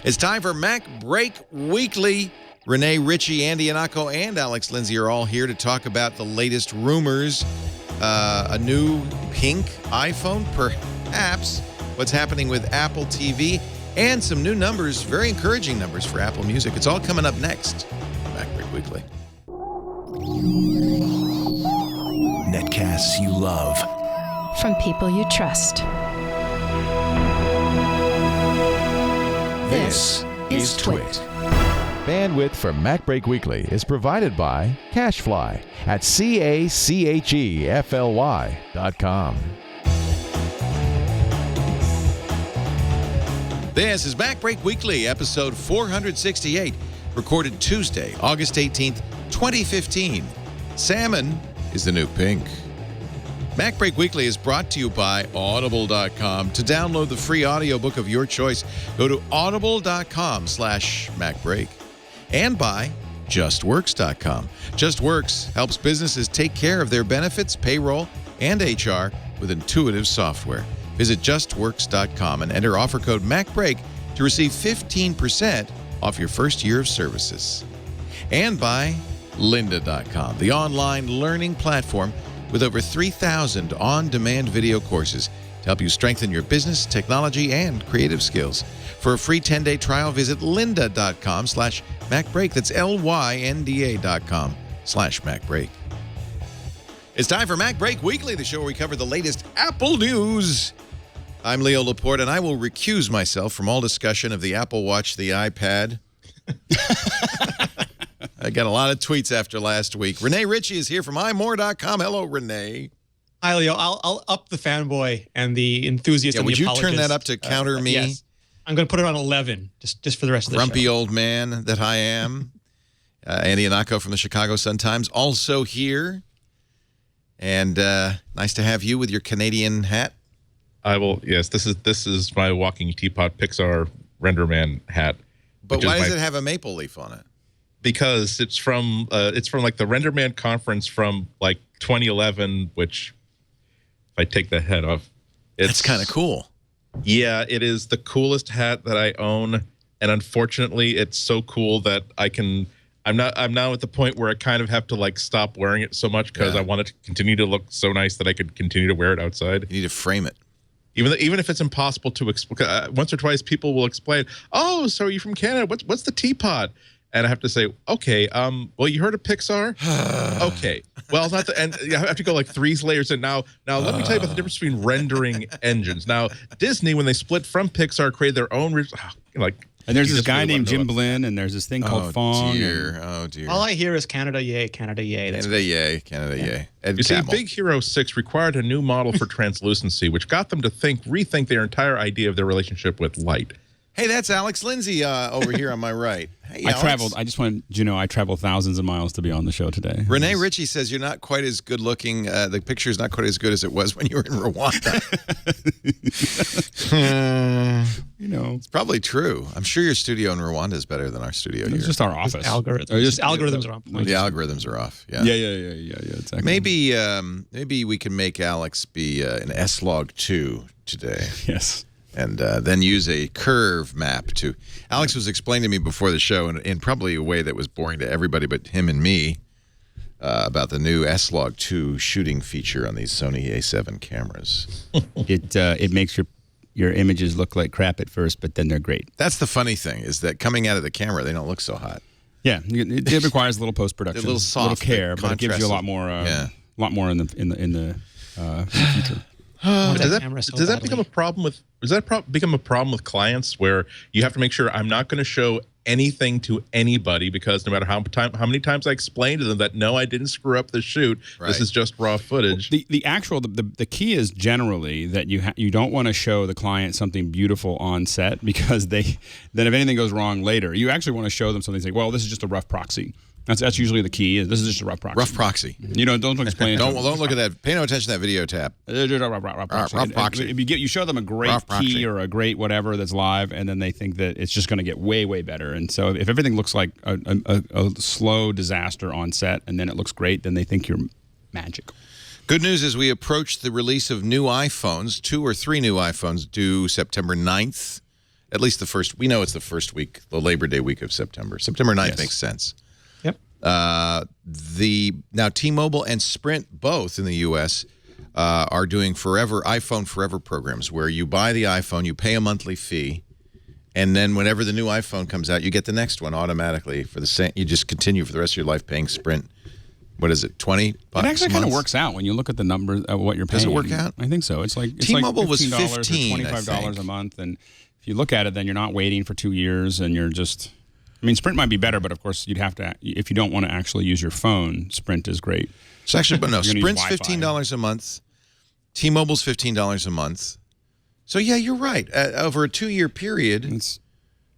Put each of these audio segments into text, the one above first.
It's time for MacBreak Weekly. Rene, Ritchie, Andy, Ihnatko, and Alex Lindsay are all here to talk about the latest rumors. A new pink iPhone, perhaps. What's happening with Apple TV, and some new numbers, very encouraging numbers for Apple Music. It's all coming up next. MacBreak Weekly. Netcasts you love. From people you trust. This is Twit. Bandwidth for MacBreak Weekly is provided by CacheFly at CACHEFLY.com. This is MacBreak Weekly, episode 468, recorded Tuesday, August 18th, 2015. Salmon is the new pink. MacBreak Weekly is brought to you by Audible.com. To download the free audiobook of your choice, go to audible.com/MacBreak. And by Justworks.com. Justworks helps businesses take care of their benefits, payroll, and HR with intuitive software. Visit Justworks.com and enter offer code MacBreak to receive 15% off your first year of services. And by Lynda.com, the online learning platform with over 3,000 on-demand video courses to help you strengthen your business, technology, and creative skills. For a free 10-day trial, visit lynda.com/MacBreak. That's LYNDA.com/MacBreak. It's time for MacBreak Weekly, the show where we cover the latest Apple news. I'm Leo Laporte, and I will recuse myself from all discussion of the Apple Watch, the iPad. I got a lot of tweets after last week. Rene Ritchie is here from imore.com. Hello, Rene. Hi, Leo. I'll up the fanboy and the enthusiast and the apologist. Would you turn that up to counter me? Yes. I'm going to put it on 11, just for the rest of the show. Grumpy old man that I am. Andy Ihnatko from the Chicago Sun-Times also here. And nice to have you with your Canadian hat. I will. Yes, this is my walking teapot Pixar RenderMan hat. But why does it have a maple leaf on it? Because it's from like the RenderMan conference from like 2011, which if I take the head off, it's kind of cool. Yeah, it is the coolest hat that I own, and unfortunately, it's so cool that I'm now at the point where I kind of have to like stop wearing it so much because I want it to continue to look so nice that I could continue to wear it outside. You need to frame it. Even if it's impossible to explain, once or twice people will explain, "Oh, so are you from Canada? What's the teapot?" And I have to say, okay, well, you heard of Pixar? Okay. Well, not the, and I have to go like 3 layers in. Now let me tell you about the difference between rendering engines. Now, Disney, when they split from Pixar, created their own, and there's this guy named Jim Blinn, and there's this thing called Fong. Oh, dear. All I hear is Canada, yay, Canada, yay. Canada, yay, Canada, yay. You see, Big Hero 6 required a new model for translucency, which got them to rethink their entire idea of their relationship with light. Hey, that's Alex Lindsay over here on my right. Hey, Alex. I just wanted you to know I traveled thousands of miles to be on the show today. Rene Ritchie says you're not quite as good looking. The picture is not quite as good as it was when you were in Rwanda. It's probably true. I'm sure your studio in Rwanda is better than our studio here. It's just our office. Algorithms are off. The algorithms are off. Yeah. Yeah, exactly. Maybe we can make Alex be an S-Log 2 today. Yes. And then use a curve map to... Alex was explaining to me before the show, in probably a way that was boring to everybody but him and me, about the new S-Log 2 shooting feature on these Sony A7 cameras. It makes your images look like crap at first, but then they're great. That's the funny thing, is that coming out of the camera, they don't look so hot. Yeah, it requires a little post-production. A little soft. A little care, but it gives you a lot more in the future. Does that become a problem with clients where you have to make sure I'm not going to show anything to anybody because no matter how many times I explain to them that no, I didn't screw up the shoot, this is just raw footage. Well, the key is generally that you don't want to show the client something beautiful on set because then if anything goes wrong later, you actually want to show them something like, well, this is just a rough proxy. That's usually the key. This is just a rough proxy. Rough proxy. Don't explain. don't look at that. Pay no attention to that video tab. Rough proxy. You show them a great key or a great whatever that's live, and then they think that it's just going to get way, way better. And so if everything looks like a slow disaster on set, and then it looks great, then they think you're magical. Good news is we approach the release of new iPhones, 2 or 3 new iPhones due September 9th. At least we know it's the first week, the Labor Day week of September. September 9th makes sense. Yep. Now T-Mobile and Sprint both in the U.S. Are doing iPhone Forever programs where you buy the iPhone, you pay a monthly fee, and then whenever the new iPhone comes out, you get the next one automatically for the same. You just continue for the rest of your life paying Sprint. What is it, $20? It actually kind of works out when you look at the numbers of what you're paying. Does it work out? I think so. It's like T-Mobile was $15 $15, or $25 a month, and if you look at it, then you're not waiting for 2 years, and you're just. I mean, Sprint might be better, but of course you'd have to. If you don't want to actually use your phone, Sprint is great. So actually, but no, Sprint's $15 a month. T-Mobile's $15 a month. So yeah, you're right. Over a 2-year period,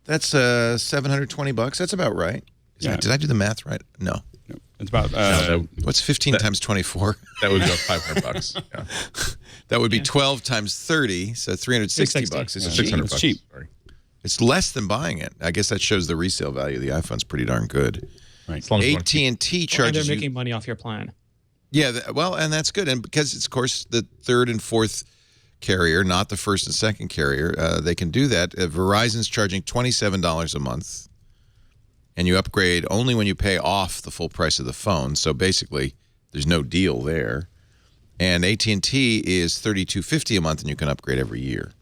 that's $720. That's about right. Did I do the math right? No. It's about what's 15 times 24? That would go $500. Yeah. That would be 12 times 30, so $360. It's cheap. $600. cheap. Sorry. It's less than buying it. I guess that shows the resale value of the iPhone's pretty darn good. Right. AT&T charges and they're making money off your plan. Yeah, and that's good. And because it's, of course, the third and fourth carrier, not the first and second carrier, they can do that. Verizon's charging $27 a month, and you upgrade only when you pay off the full price of the phone. So basically, there's no deal there. And AT&T is $32.50 a month, and you can upgrade every year.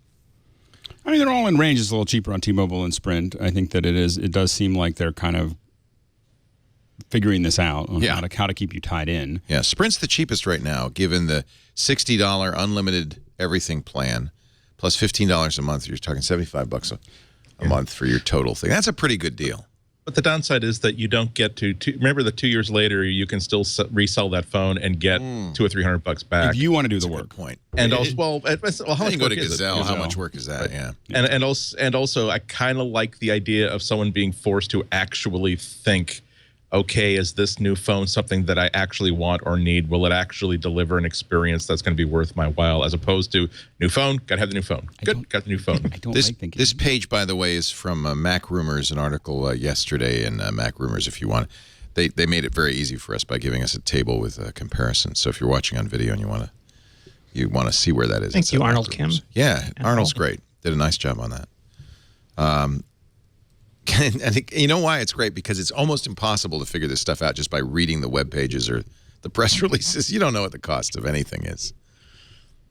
I mean, they're all in range. It's a little cheaper on T-Mobile and Sprint. I think that it does seem like they're kind of figuring this out on how to keep you tied in. Yeah, Sprint's the cheapest right now, given the $60 unlimited everything plan, plus $15 a month. You're talking $75 a month for your total thing. That's a pretty good deal. But the downside is that you don't get to remember that 2 years later you can still resell that phone and get $200 or $300 back. If you want to do the work. Point. And also, how much you go to work is it? Gazelle? How much work is that? Right. Yeah. And also, I kind of like the idea of someone being forced to actually think, okay, is this new phone something that I actually want or need? Will it actually deliver an experience that's going to be worth my while, as opposed to new phone, got to have the new phone. Good, got the new phone. I don't like thinking. This page, by the way, is from Mac Rumors, an article yesterday in Mac Rumors. If you want, they made it very easy for us by giving us a table with a comparison. So if you're watching on video and you want to see where that is. Thank you, Arnold Kim. Yeah, Arnold's great. Did a nice job on that. I think, you know why it's great? Because it's almost impossible to figure this stuff out just by reading the web pages or the press releases. You don't know what the cost of anything is.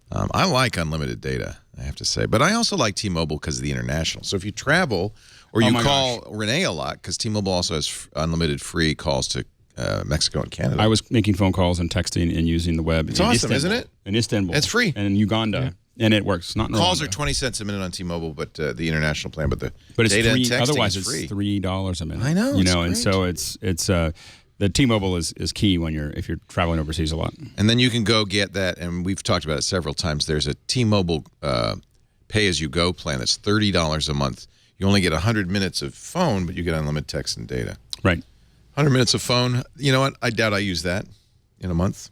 I like unlimited data, I have to say. But I also like T-Mobile because of the international. So if you travel or you call Rene a lot, because T-Mobile also has unlimited free calls to Mexico and Canada. I was making phone calls and texting and using the web. It's awesome, isn't it? In Istanbul. It's free. And in Uganda. And it works. Not calls are 20 cents a minute on T-Mobile, but the international plan, but it's data free. and texting Otherwise, is free. It's $3 a minute. I know. And so it's the T-Mobile is key if you're traveling overseas a lot. And then you can go get that, and we've talked about it several times. There's a T-Mobile pay-as-you-go plan that's $30 a month. You only get 100 minutes of phone, but you get unlimited text and data. Right. 100 minutes of phone. You know what? I doubt I use that in a month.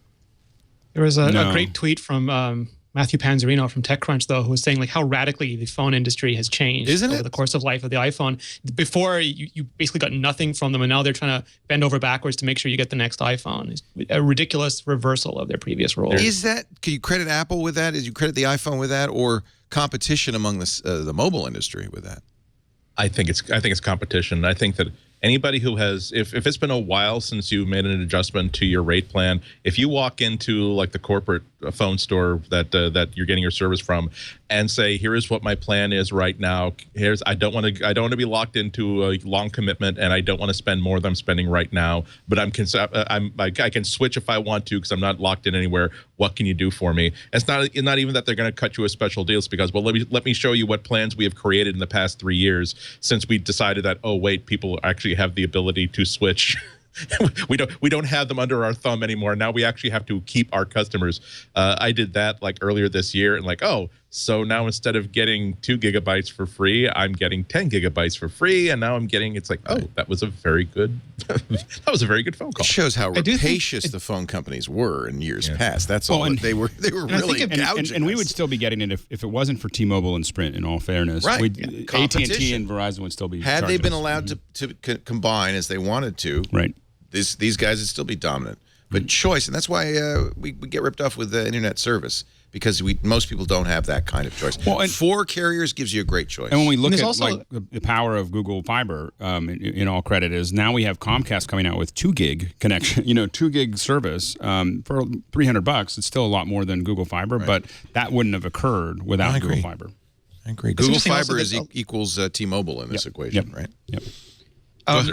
There was a great tweet from Matthew Panzerino from TechCrunch, though, who was saying like how radically the phone industry has changed over the course of life of the iPhone. Before, you basically got nothing from them, and now they're trying to bend over backwards to make sure you get the next iPhone. It's a ridiculous reversal of their previous role. Is that? Can you credit Apple with that? Is you credit the iPhone with that, or competition among the mobile industry with that? I think it's competition. I think that anybody who has, if it's been a while since you made an adjustment to your rate plan, if you walk into like the corporate phone store that you're getting your service from, and say, "Here is what my plan is right now. I don't want to be locked into a long commitment, and I don't want to spend more than I'm spending right now. But I can switch if I want to because I'm not locked in anywhere. What can you do for me?" It's not even that they're going to cut you a special deal. It's because, well, let me show you what plans we have created in the past 3 years since we decided that, oh wait, people actually have the ability to switch. we don't have them under our thumb anymore. Now we actually have to keep our customers. I did that like earlier this year, and like, oh, so now instead of getting 2 gigabytes for free, I'm getting 10 gigabytes for free, and now I'm getting. It's like, oh, that was a very good phone call. It shows how rapacious the phone companies were in years past. That's all. They were really gouging. And we would still be getting it if it wasn't for T-Mobile and Sprint. In all fairness, right? AT&T and Verizon would still be. Had they been allowed to combine as they wanted to, right? These guys would still be dominant. But choice, and that's why we get ripped off with the internet service. because most people don't have that kind of choice. Well, and 4 carriers gives you a great choice. And when we look at like the power of Google Fiber, in all credit is now we have Comcast coming out with 2 gig connection, 2 gig service for $300. It's still a lot more than Google Fiber, but that wouldn't have occurred without Google Fiber. I agree. Google Fiber equals T-Mobile in this equation, right? Yep.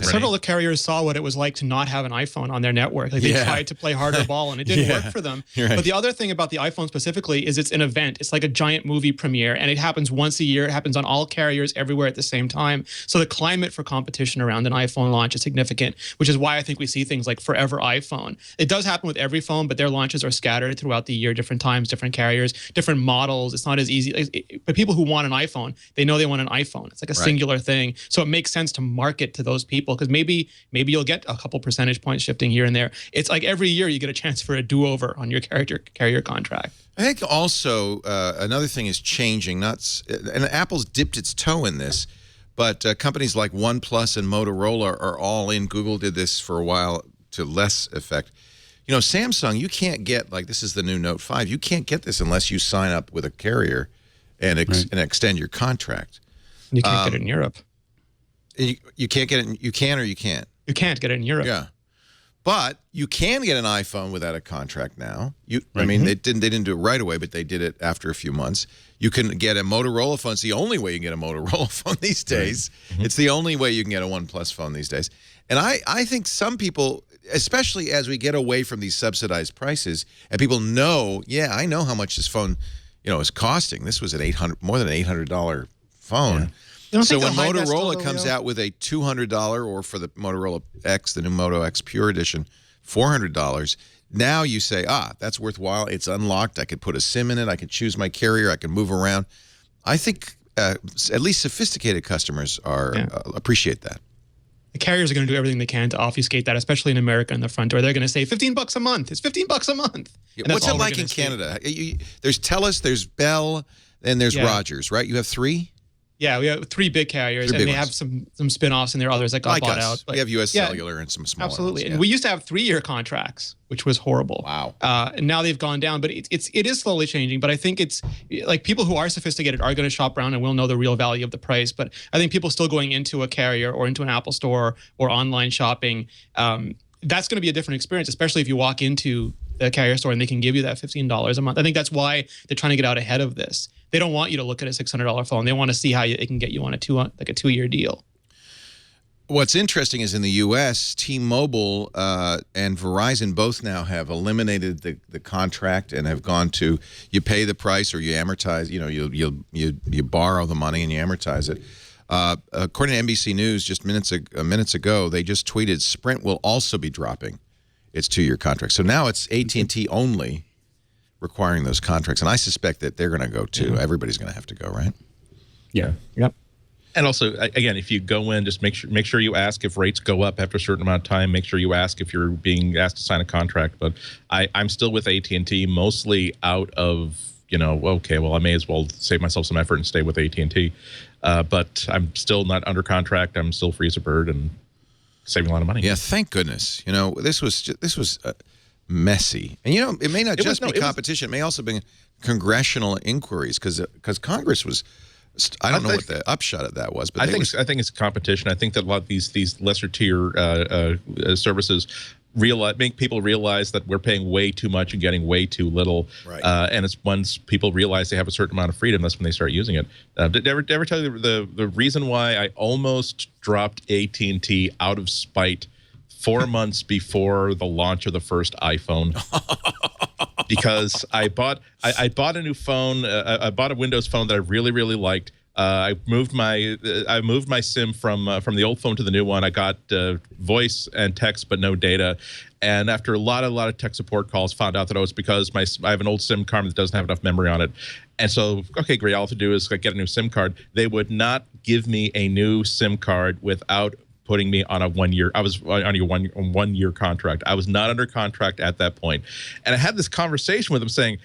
Several of the carriers saw what it was like to not have an iPhone on their network. Like they tried to play harder ball, and it didn't work for them. Right. But the other thing about the iPhone specifically is it's an event. It's like a giant movie premiere, and it happens once a year. It happens on all carriers everywhere at the same time. So the climate for competition around an iPhone launch is significant, which is why I think we see things like Forever iPhone. It does happen with every phone, but their launches are scattered throughout the year, different times, different carriers, different models. It's not as easy. But people who want an iPhone, they know they want an iPhone. It's like a singular thing. So it makes sense to market to those people because maybe you'll get a couple percentage points shifting here and there. It's like every year you get a chance for a do-over on your carrier contract. I think also another thing is changing. And Apple's dipped its toe in this, but companies like OnePlus and Motorola are all in. Google did this for a while to less effect. Samsung, you can't get, like, this is the new Note 5. You can't get this unless you sign up with a carrier and extend your contract. You can't get it in Europe. You can't get it. You can or you can't. You can't get it in Europe. Yeah, but you can get an iPhone without a contract now. I mean, they didn't do it right away, but they did it after a few months. You can get a Motorola phone. It's the only way you can get a Motorola phone these days. It's the only way you can get a OnePlus phone these days. And I think some people, especially as we get away from these subsidized prices, and people know, I know how much this phone, is costing. This was more than an $800 phone. Yeah. So when Motorola comes out with a $200, or for the Motorola X, the new Moto X Pure Edition, $400, now you say, that's worthwhile. It's unlocked. I could put a SIM in it. I could choose my carrier. I can move around. I think at least sophisticated customers appreciate that. The carriers are going to do everything they can to obfuscate that, especially in America in the front door. They're going to say $15 a month. It's $15 a month. Yeah, what's it like in Canada? There's TELUS, there's Bell, and there's Rogers, right? You have 3? Yeah, we have 3 big carriers, and they have some spin-offs, and there are others that got bought out. But we have U.S. Cellular and some smaller absolutely. ones. And we used to have 3-year contracts, which was horrible. Wow. And now they've gone down, but it is slowly changing. But I think it's like people who are sophisticated are going to shop around and will know the real value of the price. But I think people still going into a carrier or into an Apple store or online shopping, that's going to be a different experience, especially if you walk into the carrier store and they can give you that $15 a month. I think that's why they're trying to get out ahead of this. They don't want you to look at a $600 phone. They want to see how it can get you on a 2-year deal. What's interesting is in the U.S., T-Mobile and Verizon both now have eliminated the contract and have gone to you pay the price or you amortize. You borrow the money and you amortize it. According to NBC News, just minutes ago, they just tweeted Sprint will also be dropping its 2-year contract. So now it's AT&T only requiring those contracts, and I suspect that they're going to go too. Everybody's going to have to go, right? Yeah. Yep. And also, again, if you go in, just make sure you ask if rates go up after a certain amount of time. Make sure you ask if you're being asked to sign a contract. But I'm still with AT&T, mostly out of, okay, well, I may as well save myself some effort and stay with AT&T. But I'm still not under contract. I'm still free as a bird and saving a lot of money. Yeah, thank goodness. This was messy, and it may not just be competition. It may also be congressional inquiries because Congress was. I don't know what the upshot of that was, but I think it's competition. I think that a lot of these lesser tier services make people realize that we're paying way too much and getting way too little. Right. And it's once people realize they have a certain amount of freedom, that's when they start using it. Did I ever tell you the reason why I almost dropped AT&T out of spite 4 months before the launch of the first iPhone? Because I bought a new phone. I bought a Windows phone that I really, really liked. I moved my SIM from the old phone to the new one. I got voice and text, but no data. And after a lot of tech support calls, found out that it was because I have an old SIM card that doesn't have enough memory on it. And so, okay, great. All I have to do is get a new SIM card. They would not give me a new SIM card without putting me on a 1 year. I was on a 1 year contract. I was not under contract at that point. And I had this conversation with them saying,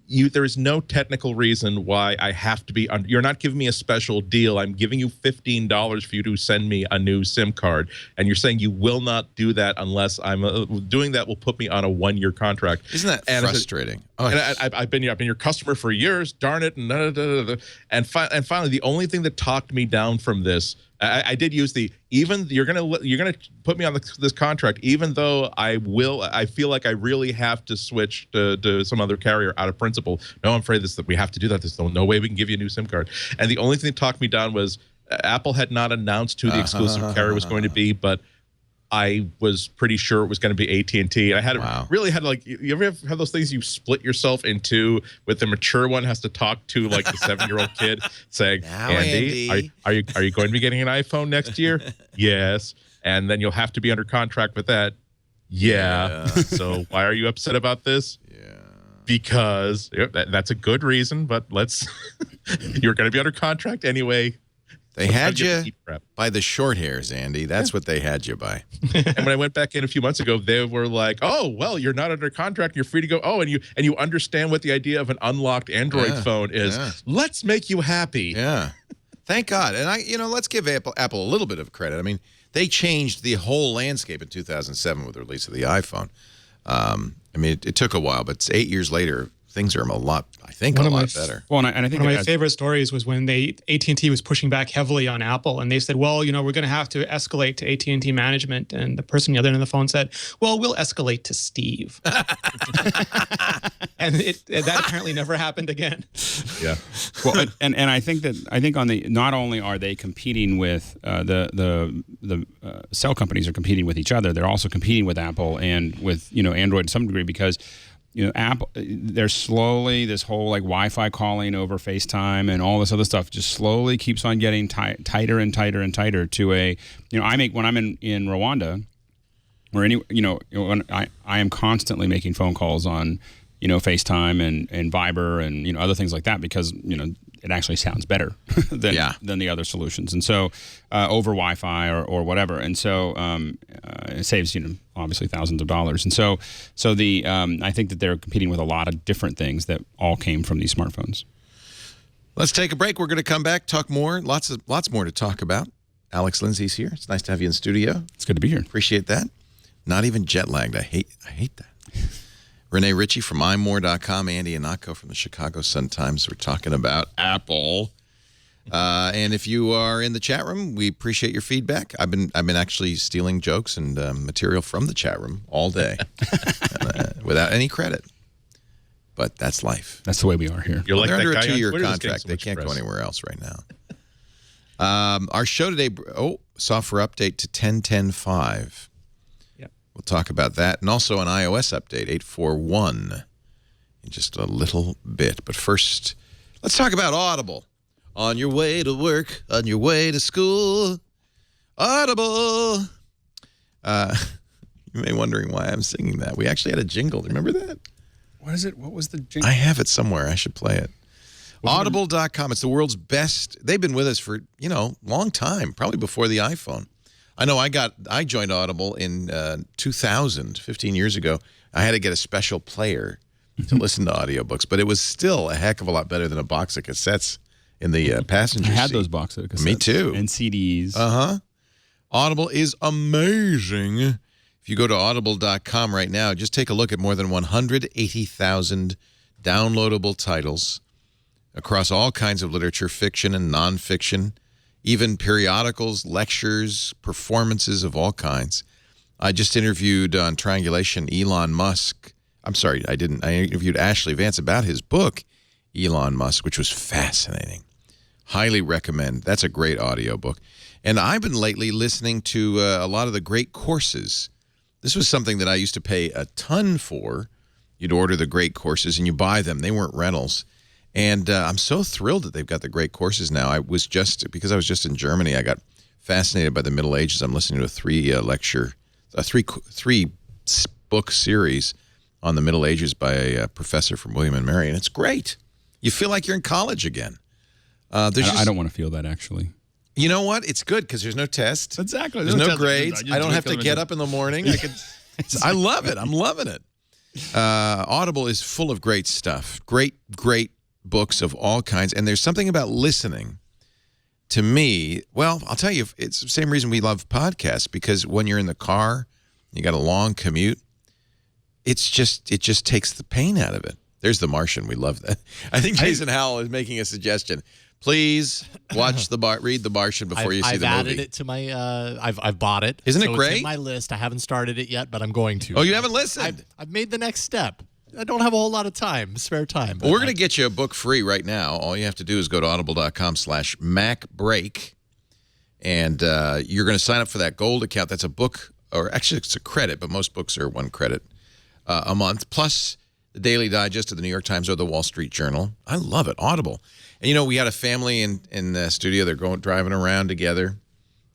there is no technical reason why I have to be. You're not giving me a special deal. I'm giving you $15 for you to send me a new SIM card, and you're saying you will not do that unless I'm doing that will put me on a 1-year contract. Isn't that frustrating? I've been your customer for years. Darn it! And finally, the only thing that talked me down from this. I did use you're gonna put me on this contract, even though I feel like I really have to switch to some other carrier out of principle. No, I'm afraid that we have to do that. There's no way we can give you a new SIM card. And the only thing that talked me down was Apple had not announced who the exclusive carrier was going to be, but I was pretty sure it was going to be AT&T. I had really had like, you ever have those things you split yourself in two with the mature one has to talk to like the 7-year-old kid saying, Andy, are you going to be getting an iPhone next year? Yes. And then you'll have to be under contract with that. Yeah. So why are you upset about this? Yeah. Because that's a good reason, but you're going to be under contract anyway. They had you by the short hairs, Andy. That's what they had you by. And when I went back in a few months ago, they were like, "Oh, well, you're not under contract. You're free to go." Oh, and you understand what the idea of an unlocked Android phone is. Yeah. Let's make you happy. Yeah. Thank God. And let's give Apple a little bit of credit. I mean, they changed the whole landscape in 2007 with the release of the iPhone. I mean, it took a while, but 8 years later, things are a lot better. Well, and I think one of my favorite stories was when AT&T was pushing back heavily on Apple, and they said, well, we're going to have to escalate to AT&T management. And the person on the other end of the phone said, well, we'll escalate to Steve. And that apparently never happened again. Yeah. Well, and I think on not only are they competing with the cell companies are competing with each other, they're also competing with Apple and with Android to some degree because Apple, they're slowly, this whole like Wi-Fi calling over FaceTime and all this other stuff just slowly keeps on getting tighter and tighter and tighter to when I'm in Rwanda or when I am constantly making phone calls on, FaceTime and Viber and, other things like that because, it actually sounds better than the other solutions. And so over Wi-Fi or whatever. And so it saves, obviously thousands of dollars. And so I think that they're competing with a lot of different things that all came from these smartphones. Let's take a break. We're going to come back, talk more. Lots more to talk about. Alex Lindsay's here. It's nice to have you in studio. It's good to be here. Appreciate that. Not even jet lagged. I hate that. Rene Ritchie from imore.com, Andy Ihnatko from the Chicago Sun-Times. We're talking about Apple. And if you are in the chat room, we appreciate your feedback. I've been actually stealing jokes and material from the chat room all day without any credit. But that's life. That's the way we are here. You're like they're under a that guy 2-year contract. They can't go anywhere else right now. Our show today, software update to 10.10.5. We'll talk about that, and also an iOS update, 8.4.1, in just a little bit. But first, let's talk about Audible. On your way to work, on your way to school, Audible. You may be wondering why I'm singing that. We actually had a jingle. Remember that? What is it? What was the jingle? I have it somewhere. I should play it. Audible.com. It's the world's best. They've been with us for, long time, probably before the iPhone. I know I joined Audible in 2000, 15 years ago. I had to get a special player to listen to audiobooks, but it was still a heck of a lot better than a box of cassettes in the passenger seat. I had those boxes of cassettes. Me too. And CDs. Audible is amazing. If you go to audible.com right now, just take a look at more than 180,000 downloadable titles across all kinds of literature, fiction and nonfiction, even periodicals, lectures, performances of all kinds. I just interviewed on Triangulation Elon Musk. I'm sorry, I didn't. I interviewed Ashley Vance about his book, Elon Musk, which was fascinating. Highly recommend. That's a great audiobook. And I've been lately listening to a lot of the great courses. This was something that I used to pay a ton for. You'd order the great courses and you buy them. They weren't rentals. And I'm so thrilled that they've got the great courses now. Because I was just in Germany, I got fascinated by the Middle Ages. I'm listening to a three-book series on the Middle Ages by a professor from William and Mary, and it's great. You feel like you're in college again. I don't want to feel that, actually. You know what? It's good because there's no tests. Exactly. There's no grades. I don't have to get up in the morning. I love it. I'm loving it. Audible is full of great stuff. Great books of all kinds. And there's something about listening. To me, well, I'll tell you, it's the same reason we love podcasts, because when you're in the car, you got a long commute, it just takes the pain out of it. There's The Martian. We love that. I think Jason Howell is making a suggestion. Please watch read The Martian before you see the movie. I've added it to my, I've bought it. Isn't it great? It's in my list. I haven't started it yet, but I'm going to. Oh, you haven't listened? I've made the next step. I don't have a whole lot of time, spare time. Well, we're going to get you a book free right now. All you have to do is go to audible.com/MacBreak, and you're going to sign up for that gold account. That's a book, or actually it's a credit, but most books are 1 credit a month, plus the Daily Digest of the New York Times or the Wall Street Journal. I love it, Audible. And, we had a family in the studio. They're driving around together,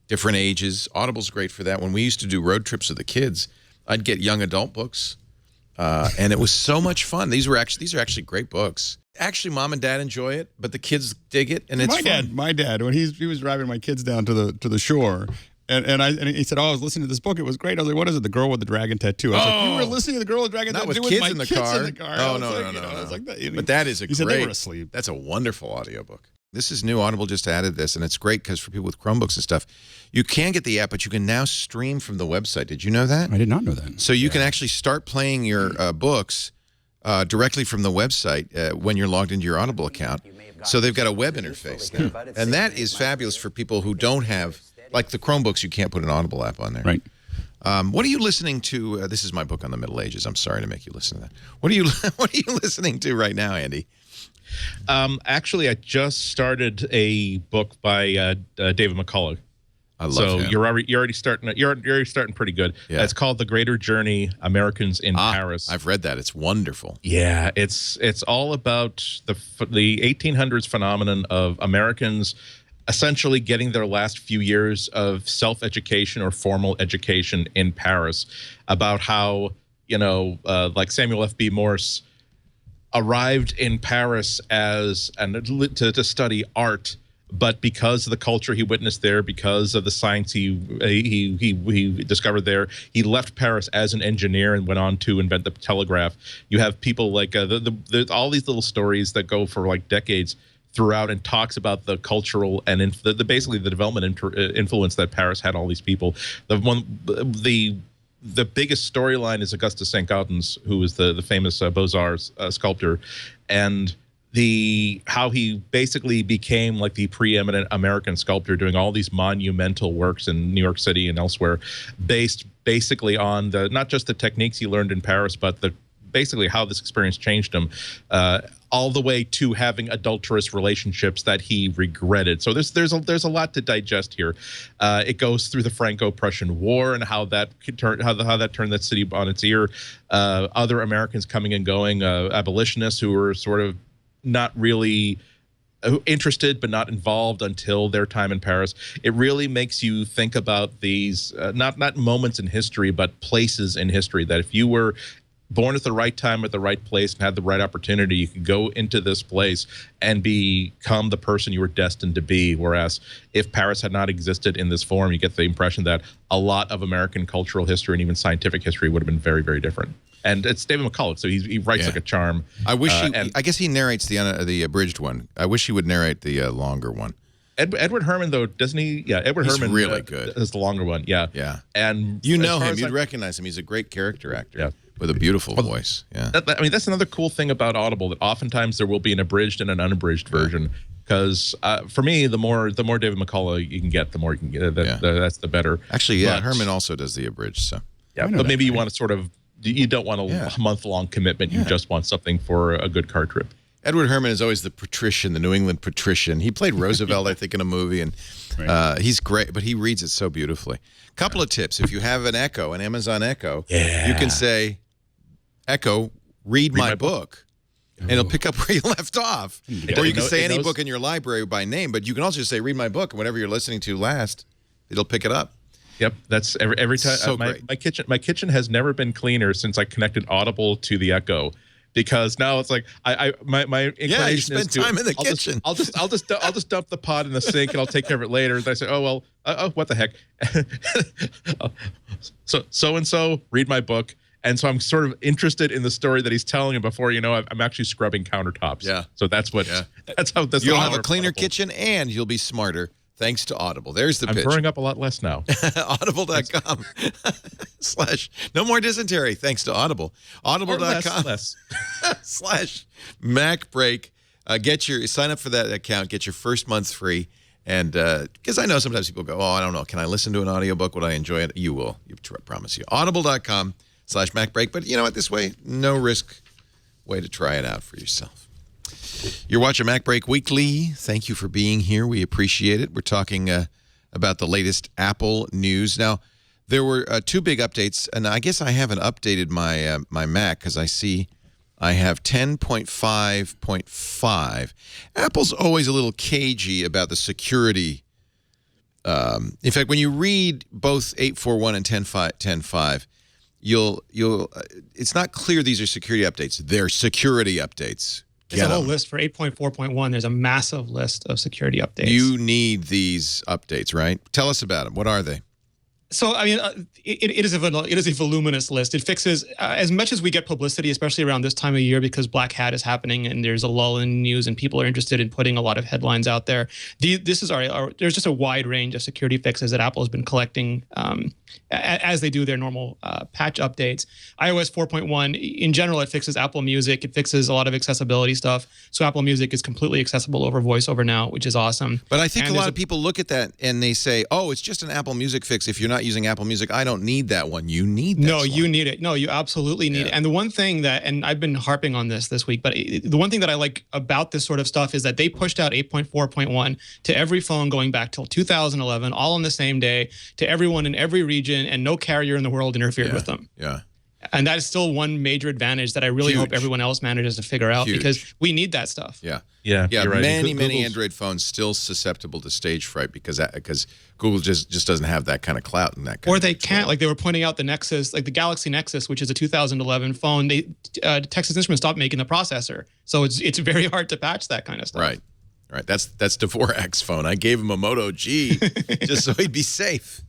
different ages. Audible's great for that. When we used to do road trips with the kids, I'd get young adult books. And it was so much fun. These are actually great books. Actually, Mom and Dad enjoy it, but the kids dig it, and it's fun. My dad, when he was driving my kids down to the shore, and he said, "Oh, I was listening to this book. It was great." I was like, "What is it? The Girl with the Dragon Tattoo." I was like, "You were listening to the Girl with the Dragon Tattoo with with kids my in the kids car? in the car?" Oh, no. I was like, But that is he said they were asleep. That's a wonderful audiobook. This is new. Audible just added this, and it's great because for people with Chromebooks and stuff, you can get the app, but you can now stream from the website. Did you know that? I did not know that. So you can actually start playing your books directly from the website when you're logged into your Audible account. So they've got a web interface now. And that is fabulous for people who don't have, like the Chromebooks, you can't put an Audible app on there. Right. What are you listening to? This is my book on the Middle Ages. I'm sorry to make you listen to that. What are you listening to right now, Andy? Actually, I just started a book by David McCullough. I love him. You're already starting pretty good. Yeah. It's called The Greater Journey: Americans in Paris. I've read that. It's wonderful. Yeah, it's all about the 1800s phenomenon of Americans essentially getting their last few years of self-education or formal education in Paris, about how, like Samuel F.B. Morse arrived in Paris to study art, but because of the culture he witnessed there, because of the science he discovered there, he left Paris as an engineer and went on to invent the telegraph. You have people like all these little stories that go for like decades throughout, and talks about the cultural and basically the development influence that Paris had on all these people. The biggest storyline is Augustus St. Gaudens, who was the famous Beaux-Arts sculptor, and how he basically became like the preeminent American sculptor, doing all these monumental works in New York City and elsewhere, based basically on not just the techniques he learned in Paris, but basically how this experience changed him, all the way to having adulterous relationships that he regretted. So there's a lot to digest here. It goes through the Franco-Prussian War and how that turned that city on its ear. Other Americans coming and going, abolitionists who were sort of not really interested but not involved until their time in Paris. It really makes you think about these not moments in history, but places in history, that if you were born at the right time at the right place and had the right opportunity, you could go into this place and become the person you were destined to be. Whereas if Paris had not existed in this form, you get the impression that a lot of American cultural history and even scientific history would have been very, very different. And it's David McCullough, so he writes like a charm. I wish I guess he narrates the abridged one. I wish he would narrate the longer one. Edward Herman, though, doesn't he? Yeah, Edward Herman really good. Is the longer one. Yeah. Yeah. And him. You'd recognize him. He's a great character actor. Yeah. With a beautiful voice. Yeah. That's another cool thing about Audible, that oftentimes there will be an abridged and an unabridged version. Because for me, the more David McCullough you can get, the more you can get. That's the better. Actually, yeah, but Herman also does the abridged. So yeah, but maybe you want to sort of, you don't want a month-long commitment. You just want something for a good car trip. Edward Herman is always the patrician, the New England patrician. He played Roosevelt, I think, in a movie, and he's great, but he reads it so beautifully. Couple of tips. If you have an Echo, an Amazon Echo, you can say, Echo, read my book. And it'll pick up where you left off. Or you can say any book in your library by name, but you can also just say, read my book, and whatever you're listening to last, it'll pick it up. Yep, that's every time. So my kitchen has never been cleaner since I connected Audible to the Echo, because now it's like my inclination you spend time in the kitchen. I'll just dump the pot in the sink and I'll take care of it later. And I say, oh well, what the heck? So and so read my book, And so I'm sort of interested in the story that he's telling, and before you know, I'm actually scrubbing countertops. Yeah. So that's what. Yeah. That's how this. You'll have a cleaner kitchen, and you'll be smarter thanks to Audible. There's the pitch. I'm burning up a lot less now. Audible.com / no more dysentery thanks to Audible. Audible.com / MacBreak. Sign up for that account. Get your first month free. And because I know sometimes people go, oh, I don't know. Can I listen to an audiobook? Would I enjoy it? You will. You promise you. Audible.com / MacBreak. But you know what? This way, no risk way to try it out for yourself. You're watching MacBreak Weekly. Thank you for being here. We appreciate it. We're talking about the latest Apple news. Now, there were 2 big updates, and I guess I haven't updated my my Mac because I see I have 10.5.5. Apple's always a little cagey about the security. In fact, when you read both 8.4.1 and 10.5, you'll it's not clear these are security updates. They're security updates. There's a whole list for 8.4.1. There's a massive list of security updates. You need these updates, right? Tell us about them. What are they? So, I mean, it is a voluminous list. It fixes as much as we get publicity, especially around this time of year, because Black Hat is happening and there's a lull in news and people are interested in putting a lot of headlines out there. There's just a wide range of security fixes that Apple has been collecting as they do their normal patch updates. iOS 4.1, in general, it fixes Apple Music. It fixes a lot of accessibility stuff. So Apple Music is completely accessible over VoiceOver now, which is awesome. But I think a lot of people look at that and they say, oh, it's just an Apple Music fix. If you're not using Apple Music, I don't need that one. You need that. No, you need it. No, you absolutely need it. And the one thing that, and I've been harping on this week, but the one thing that I like about this sort of stuff is that they pushed out 8.4.1 to every phone going back till 2011, all on the same day, to everyone in every region, and no carrier in the world interfered with them. Yeah. And that is still one major advantage that I really hope everyone else manages to figure out because we need that stuff. Yeah. Yeah. Right. Many Android phones still susceptible to stage fright because Google just doesn't have that kind of clout in that kind or of they control. can't, like they were pointing out the Nexus, like the Galaxy Nexus, which is a 2011 phone, Texas Instruments stopped making the processor. So it's very hard to patch that kind of stuff. Right. That's Dvorak's phone. I gave him a Moto G just so he'd be safe.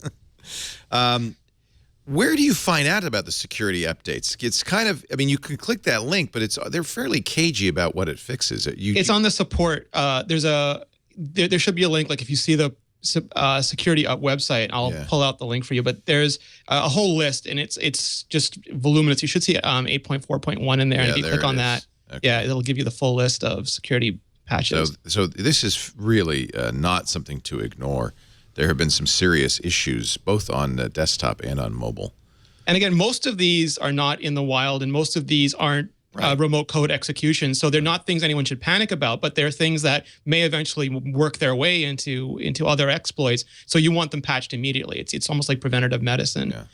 Where do you find out about the security updates? It's kind of, I mean, you can click that link, but they're fairly cagey about what it fixes. It's on the support. There should be a link. Like if you see the security website, I'll pull out the link for you. But there's a whole list, and it's just voluminous. You should see 8.4.1 in there, and if you click on that, it'll give you the full list of security patches. So this is really not something to ignore. There have been some serious issues, both on the desktop and on mobile. And again, most of these are not in the wild, and most of these aren't remote code execution. So they're not things anyone should panic about, but they're things that may eventually work their way into other exploits. So you want them patched immediately. It's almost like preventative medicine. Yeah.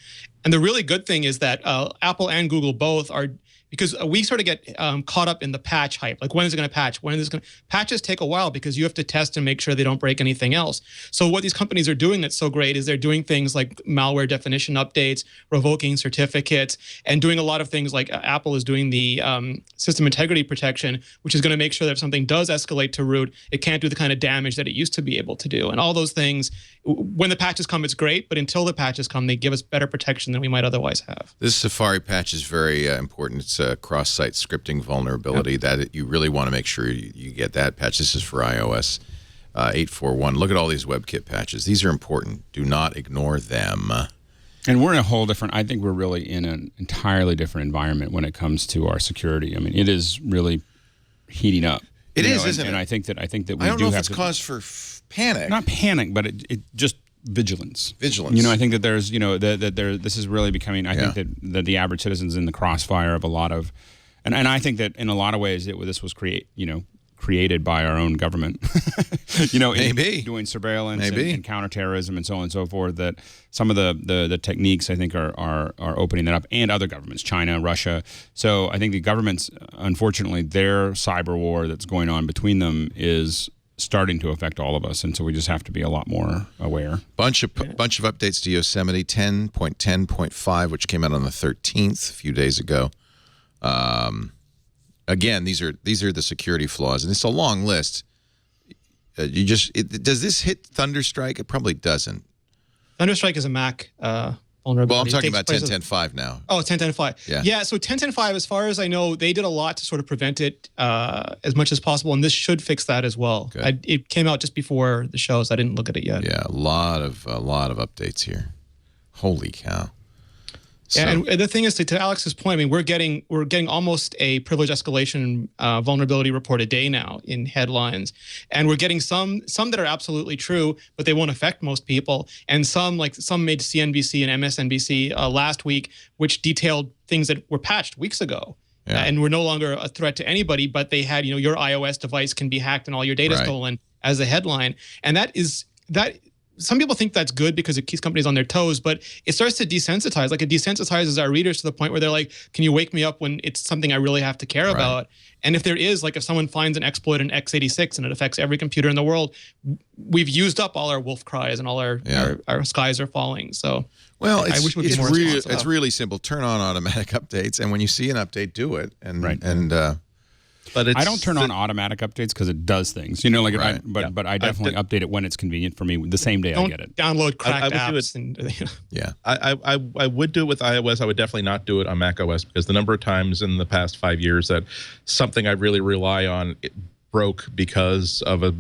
And the really good thing is that Apple and Google both are, because we sort of get caught up in the patch hype. Like, when is it going to patch? When is it going to? Patches take a while because you have to test and make sure they don't break anything else. So what these companies are doing that's so great is they're doing things like malware definition updates, revoking certificates, and doing a lot of things like Apple is doing the system integrity protection, which is going to make sure that if something does escalate to root, it can't do the kind of damage that it used to be able to do. And all those things, when the patches come, it's great, but until the patches come, they give us better protection than we might otherwise have. This Safari patch is very important. It's a cross-site scripting vulnerability that you really want to make sure you get that patch. This is for iOS 8.4.1. Look at all these WebKit patches. These are important. Do not ignore them. And we're in a whole different, I think we're really in an entirely different environment when it comes to our security. I mean, it is really heating up. It is, isn't it? And I think that we do have to. I don't know if it's cause for panic. Not panic, but it just vigilance. Vigilance. You know, I think that there's, this is really becoming, I think that the average citizen's in the crossfire of a lot of, and I think that in a lot of ways this was created by our own government, Maybe. doing surveillance and counterterrorism and so on and so forth, that some of the techniques I think are opening that up, and other governments, China, Russia. So I think the governments, unfortunately, their cyber war that's going on between them is starting to affect all of us, and so we just have to be a lot more aware. Bunch of updates to Yosemite 10.10.5, which came out on the 13th, a few days ago. Again, these are the security flaws, and it's a long list. Does this hit Thunderstrike? It probably doesn't. Thunderstrike is a Mac vulnerability. Well, I'm talking about 10.10.5 now. Oh, 10.10.5. Yeah. So 10.10.5, as far as I know, they did a lot to sort of prevent it as much as possible, and this should fix that as well. It came out just before the show, so I didn't look at it yet. Yeah, a lot of updates here. Holy cow. So. Yeah, and the thing is, to Alex's point, I mean, we're getting almost a privilege escalation vulnerability report a day now in headlines, and we're getting some that are absolutely true, but they won't affect most people, and some made CNBC and MSNBC last week, which detailed things that were patched weeks ago. Yeah. And were no longer a threat to anybody, but they had, your iOS device can be hacked and all your data stolen as a headline, and that. Some people think that's good because it keeps companies on their toes, but it starts to desensitize. Like, it desensitizes our readers to the point where they're like, can you wake me up when it's something I really have to care about? And if there is, like, if someone finds an exploit in x86 and it affects every computer in the world, we've used up all our wolf cries and all our skies are falling. So, well, I wish it would be more responsive. It's really simple. Turn on automatic updates, and when you see an update, do it. But I don't turn on automatic updates because it does things, but I definitely update it when it's convenient for me the same day I get it. Download cracked apps. I would do it with iOS. I would definitely not do it on macOS because the number of times in the past 5 years that something I really rely on broke because of a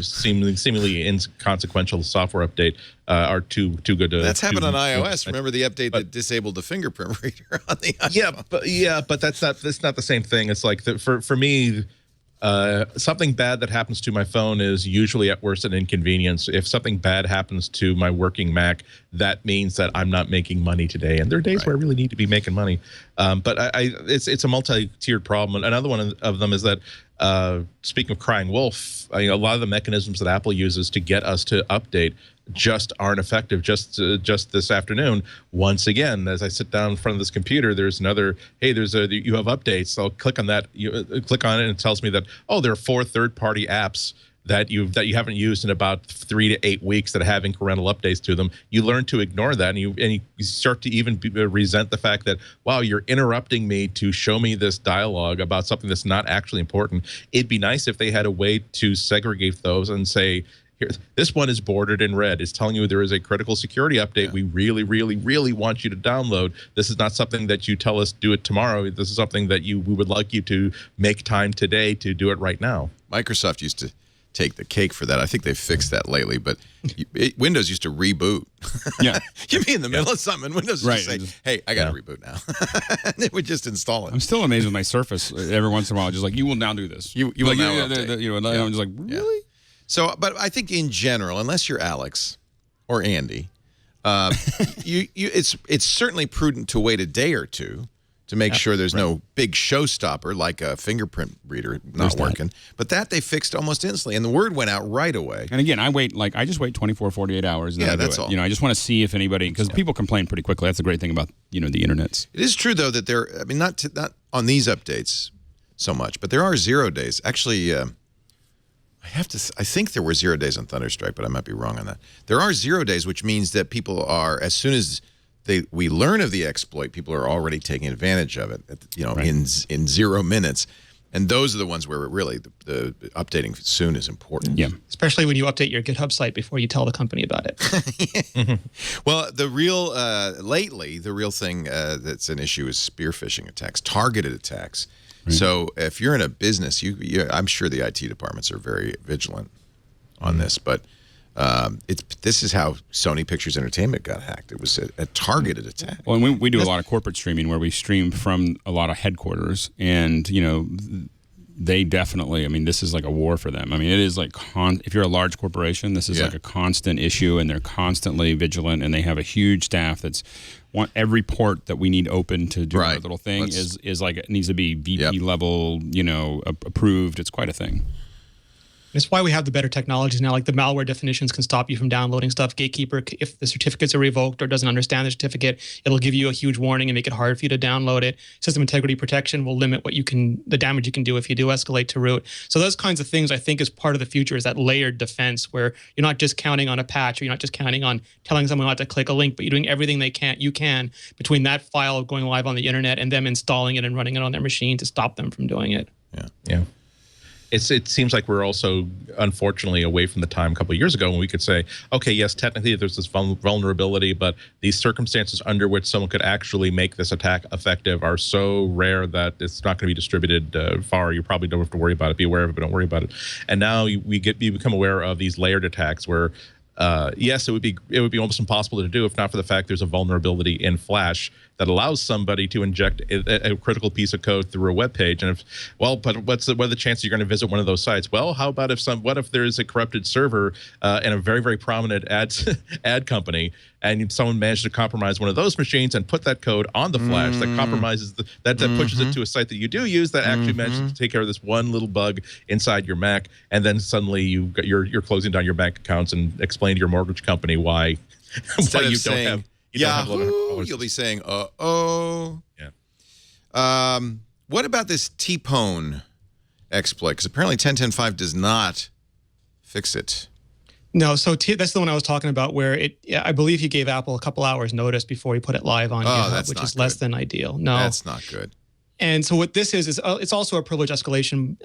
seemingly inconsequential software update are too good to. That's happened on iOS. Remember the update that disabled the fingerprint reader on the iPhone? But that's not the same thing. It's like for me. Something bad that happens to my phone is usually at worst an inconvenience. If something bad happens to my working Mac, that means that I'm not making money today. And there are days where I really need to be making money. But it's a multi-tiered problem. And another one of them is that, speaking of crying wolf, a lot of the mechanisms that Apple uses to get us to update just aren't effective. Just this afternoon, once again, as I sit down in front of this computer, there's another, hey, you have updates. So I'll click on that. You click on it, and it tells me that, oh, there are 4 third-party apps that you haven't used in about 3 to 8 weeks that are having parental updates to them. You learn to ignore that, and you start to even resent the fact that, wow, you're interrupting me to show me this dialogue about something that's not actually important. It'd be nice if they had a way to segregate those and say, here, this one is bordered in red. It's telling you there is a critical security update we really, really, really want you to download. This is not something that you tell us do it tomorrow. This is something that we would like you to make time today to do it right now. Microsoft used to take the cake for that. I think they've fixed that lately, but Windows used to reboot. Yeah. You'd be in the middle of something, and Windows would just say, hey, I got to reboot now. And it would just install it. I'm still amazed with my Surface. Every once in a while, just like, you will now do this. You will now update. And I'm just like, really? So, but I think in general, unless you're Alex or Andy, it's certainly prudent to wait a day or two to make sure there's no big showstopper like a fingerprint reader not working. But that they fixed almost instantly, and the word went out right away. And again, I just wait 24, 48 hours. And that's all. I just want to see if anybody, because people complain pretty quickly. That's the great thing about the internets. It is true though that not on these updates so much, but there are 0 days. Actually, I think there were 0 days on Thunderstrike, but I might be wrong on that. There are 0 days, which means that people are, as soon as we learn of the exploit, people are already taking advantage of it, in 0 minutes. And those are the ones where really the updating soon is important. Yeah, especially when you update your GitHub site before you tell the company about it. Well, lately, the real thing that's an issue is spear phishing attacks, targeted attacks. So if you're in a business, I'm sure the IT departments are very vigilant on this, but this is how Sony Pictures Entertainment got hacked. It was a targeted attack. Well, and we do a lot of corporate streaming where we stream from a lot of headquarters, and they definitely, this is like a war for them. It is like, if you're a large corporation, this is like a constant issue, and they're constantly vigilant, and they have a huge staff that's every port that we need open to do our little thing is like, it needs to be VP level, approved. It's quite a thing. It's why we have the better technologies now. Like the malware definitions can stop you from downloading stuff. Gatekeeper, if the certificates are revoked or doesn't understand the certificate, it'll give you a huge warning and make it hard for you to download it. System integrity protection will limit the damage you can do if you do escalate to root. So those kinds of things, I think, is part of the future, is that layered defense where you're not just counting on a patch, or you're not just counting on telling someone not to click a link, but you're doing everything you can between that file going live on the internet and them installing it and running it on their machine to stop them from doing it. Yeah. it seems like we're also, unfortunately, away from the time a couple of years ago when we could say, okay, yes, technically there's this vulnerability, but these circumstances under which someone could actually make this attack effective are so rare that it's not going to be distributed far. You probably don't have to worry about it. Be aware of it, but don't worry about it. And now you become aware of these layered attacks where, yes, it would be almost impossible to do if not for the fact there's a vulnerability in Flash that allows somebody to inject a critical piece of code through a web page. And but what are the chances you're going to visit one of those sites? Well, how about what if there's a corrupted server in a very, very prominent ad company, and someone managed to compromise one of those machines and put that code on the Flash that compromises that pushes it to a site that you do use that actually manages to take care of this one little bug inside your Mac, and then suddenly you're closing down your bank accounts and explain to your mortgage company why you don't have. You'll be saying, Yeah. What about this T-Pone exploit? Because apparently 10.10.5 does not fix it. No, so that's the one I was talking about where I believe he gave Apple a couple hours notice before he put it live on GitHub, which is less than ideal. No. That's not good. And so what this is it's also a privilege escalation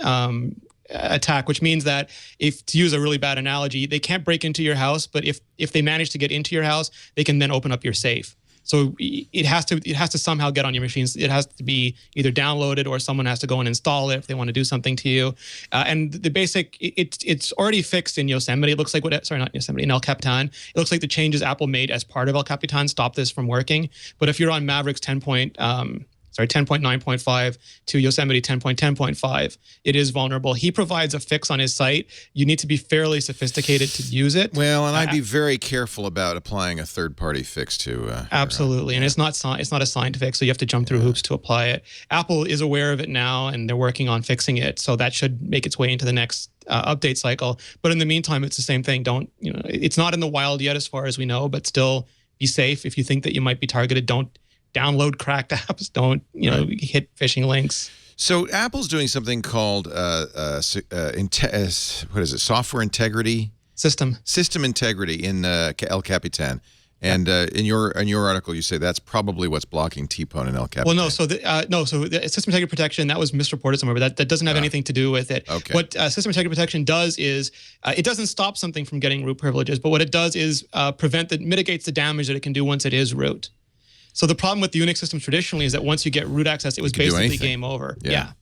attack, which means that to use a really bad analogy, they can't break into your house, but if they manage to get into your house, they can then open up your safe. So it has to somehow get on your machines. It has to be either downloaded or someone has to go and install it if they want to do something to you. And the basic, it's already fixed in Yosemite. It looks like not Yosemite, in El Capitan. It looks like the changes Apple made as part of El Capitan stopped this from working. But if you're on Maverick's 10.9.5 to Yosemite 10.10.5, it is vulnerable. He provides a fix on his site. You need to be fairly sophisticated to use it. Well, and I'd be very careful about applying a third-party fix to. Absolutely, and it's not a signed fix, so you have to jump through hoops to apply it. Apple is aware of it now, and they're working on fixing it, so that should make its way into the next update cycle. But in the meantime, it's the same thing. It's not in the wild yet, as far as we know, but still be safe. If you think that you might be targeted, don't download cracked apps. Don't hit phishing links. So Apple's doing something called software integrity system integrity in El Capitan. And in your article, you say that's probably what's blocking T-Pone and El Capitan. Well, no. So the system integrity protection, that was misreported somewhere, but that doesn't have anything to do with it. Okay. What system integrity protection does is it doesn't stop something from getting root privileges, but what it does is mitigates the damage that it can do once it is root. So the problem with the Unix systems traditionally is that once you get root access, it was basically game over. Yeah.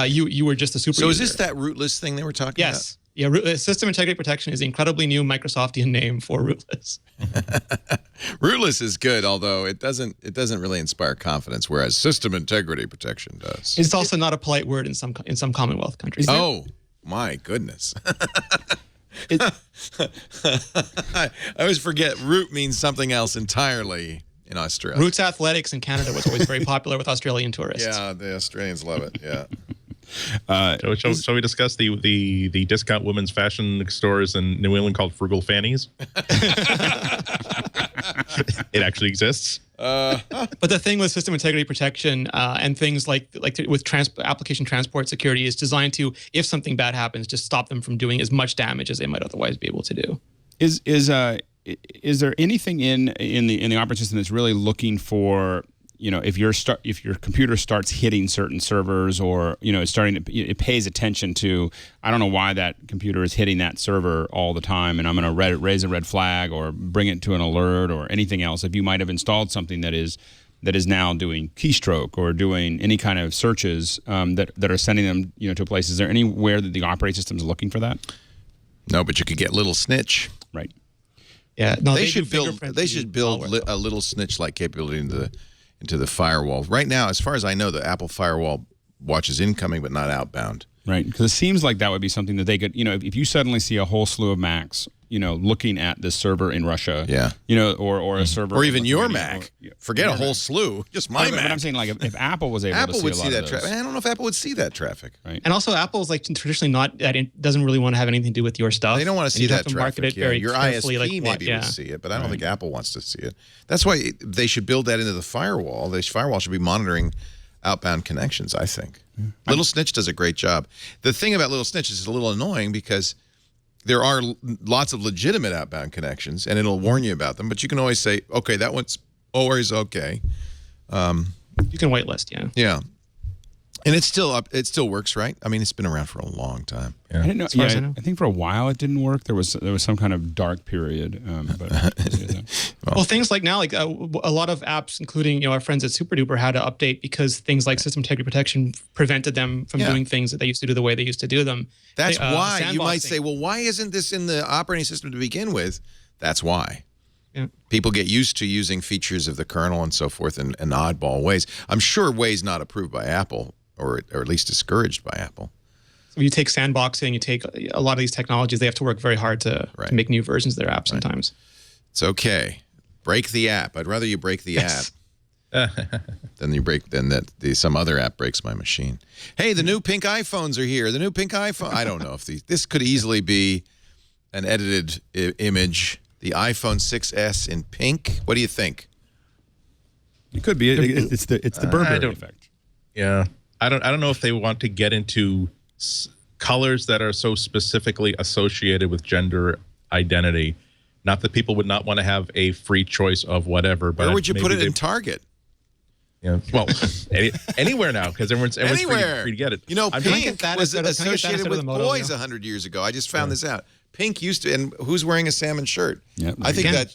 You were just a super user. So is this that rootless thing they were talking about? Yes. Yeah, system integrity protection is the incredibly new Microsoftian name for rootless. Rootless is good, although it doesn't really inspire confidence, whereas system integrity protection does. It's also not a polite word in some Commonwealth countries. Oh, my goodness. I always forget root means something else entirely in Australia. Roots Athletics in Canada was always very popular with Australian tourists. Yeah, the Australians love it, yeah. Shall we discuss the discount women's fashion stores in New England called Frugal Fannies? It actually exists. But the thing with system integrity protection and things like with application transport security is designed to, if something bad happens, just stop them from doing as much damage as they might otherwise be able to do. Is there anything in the operating system that's really looking for, if your computer starts hitting certain servers, or it pays attention to, I don't know why that computer is hitting that server all the time, and I'm going to raise a red flag or bring it to an alert or anything else. If you might have installed something that is now doing keystroke or doing any kind of searches that are sending them to a place, is there anywhere that the operating system is looking for that? No, but you could get Little Snitch. Right. Yeah. No, they should build a Little Snitch-like capability into the firewall. Right now, as far as I know, the Apple firewall watches incoming but not outbound. Right, because it seems like that would be something that they could, if you suddenly see a whole slew of Macs, looking at this server in Russia, or a server, or even your Mac. Forget a whole slew, just my Mac. But I'm saying, like, if Apple was able to see that traffic, I don't know if Apple would see that traffic. Right. And also, Apple's traditionally not that doesn't really want to have anything to do with your stuff. They don't want to see that traffic. Your ISP maybe would see it, but I don't think Apple wants to see it. That's why they should build that into the firewall. The firewall should be monitoring outbound connections, I think. Little Snitch does a great job. The thing about Little Snitch is it's a little annoying because there are lots of legitimate outbound connections, and it'll warn you about them, but you can always say, okay, that one's always okay. You can whitelist, yeah. Yeah. And it's still up. It still works, right? I mean, it's been around for a long time. Yeah. I didn't know. Yeah, I think for a while it didn't work. There was some kind of dark period. Well, things like now, like a lot of apps, including our friends at SuperDuper, had to update because things like system integrity protection prevented them from doing things that they used to do the way they used to do them. That's why you might say, well, why isn't this in the operating system to begin with? That's why. Yeah. People get used to using features of the kernel and so forth in oddball ways. I'm sure ways not approved by Apple. Or at least discouraged by Apple. So you take sandboxing, you take a lot of these technologies, they have to work very hard to make new versions of their app sometimes. It's okay. Break the app. I'd rather you break the app than some other app breaks my machine. Hey, the new pink iPhones are here. The new pink iPhone. I don't know if this could easily be an edited image. The iPhone 6S in pink. What do you think? It could be. It's the Burberry effect. Yeah. I don't know if they want to get into colors that are so specifically associated with gender identity. Not that people would not want to have a free choice of whatever. But where would you put it in Target? Yeah, well, anywhere now because everyone's free to get it. You know, pink was associated with boys 100 years ago. I just found this out. Pink used to, and who's wearing a salmon shirt? Yeah, I think that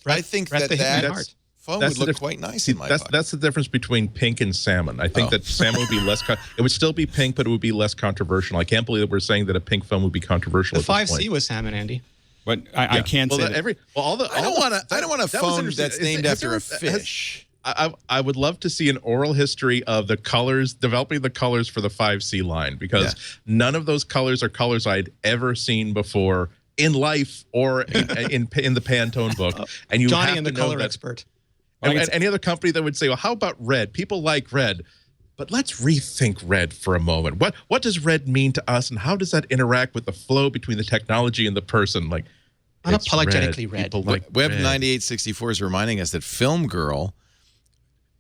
phone would look quite nice in my pocket. That's the difference between pink and salmon. I think that salmon would be less. It would still be pink, but it would be less controversial. I can't believe that we're saying that a pink phone would be controversial. The 5C was salmon, Andy. But I can't say that. I don't want a phone that's named after a fish. I would love to see an oral history of the colors, developing the colors for the 5C line, because none of those colors are colors I'd ever seen before in life or in the Pantone book. And you Johnny have and to the know color that, expert. And any other company that would say, well, how about red? People like red. But let's rethink red for a moment. What does red mean to us, and how does that interact with the flow between the technology and the person? Like, unapologetically red. Like Web 9864 is reminding us that film girl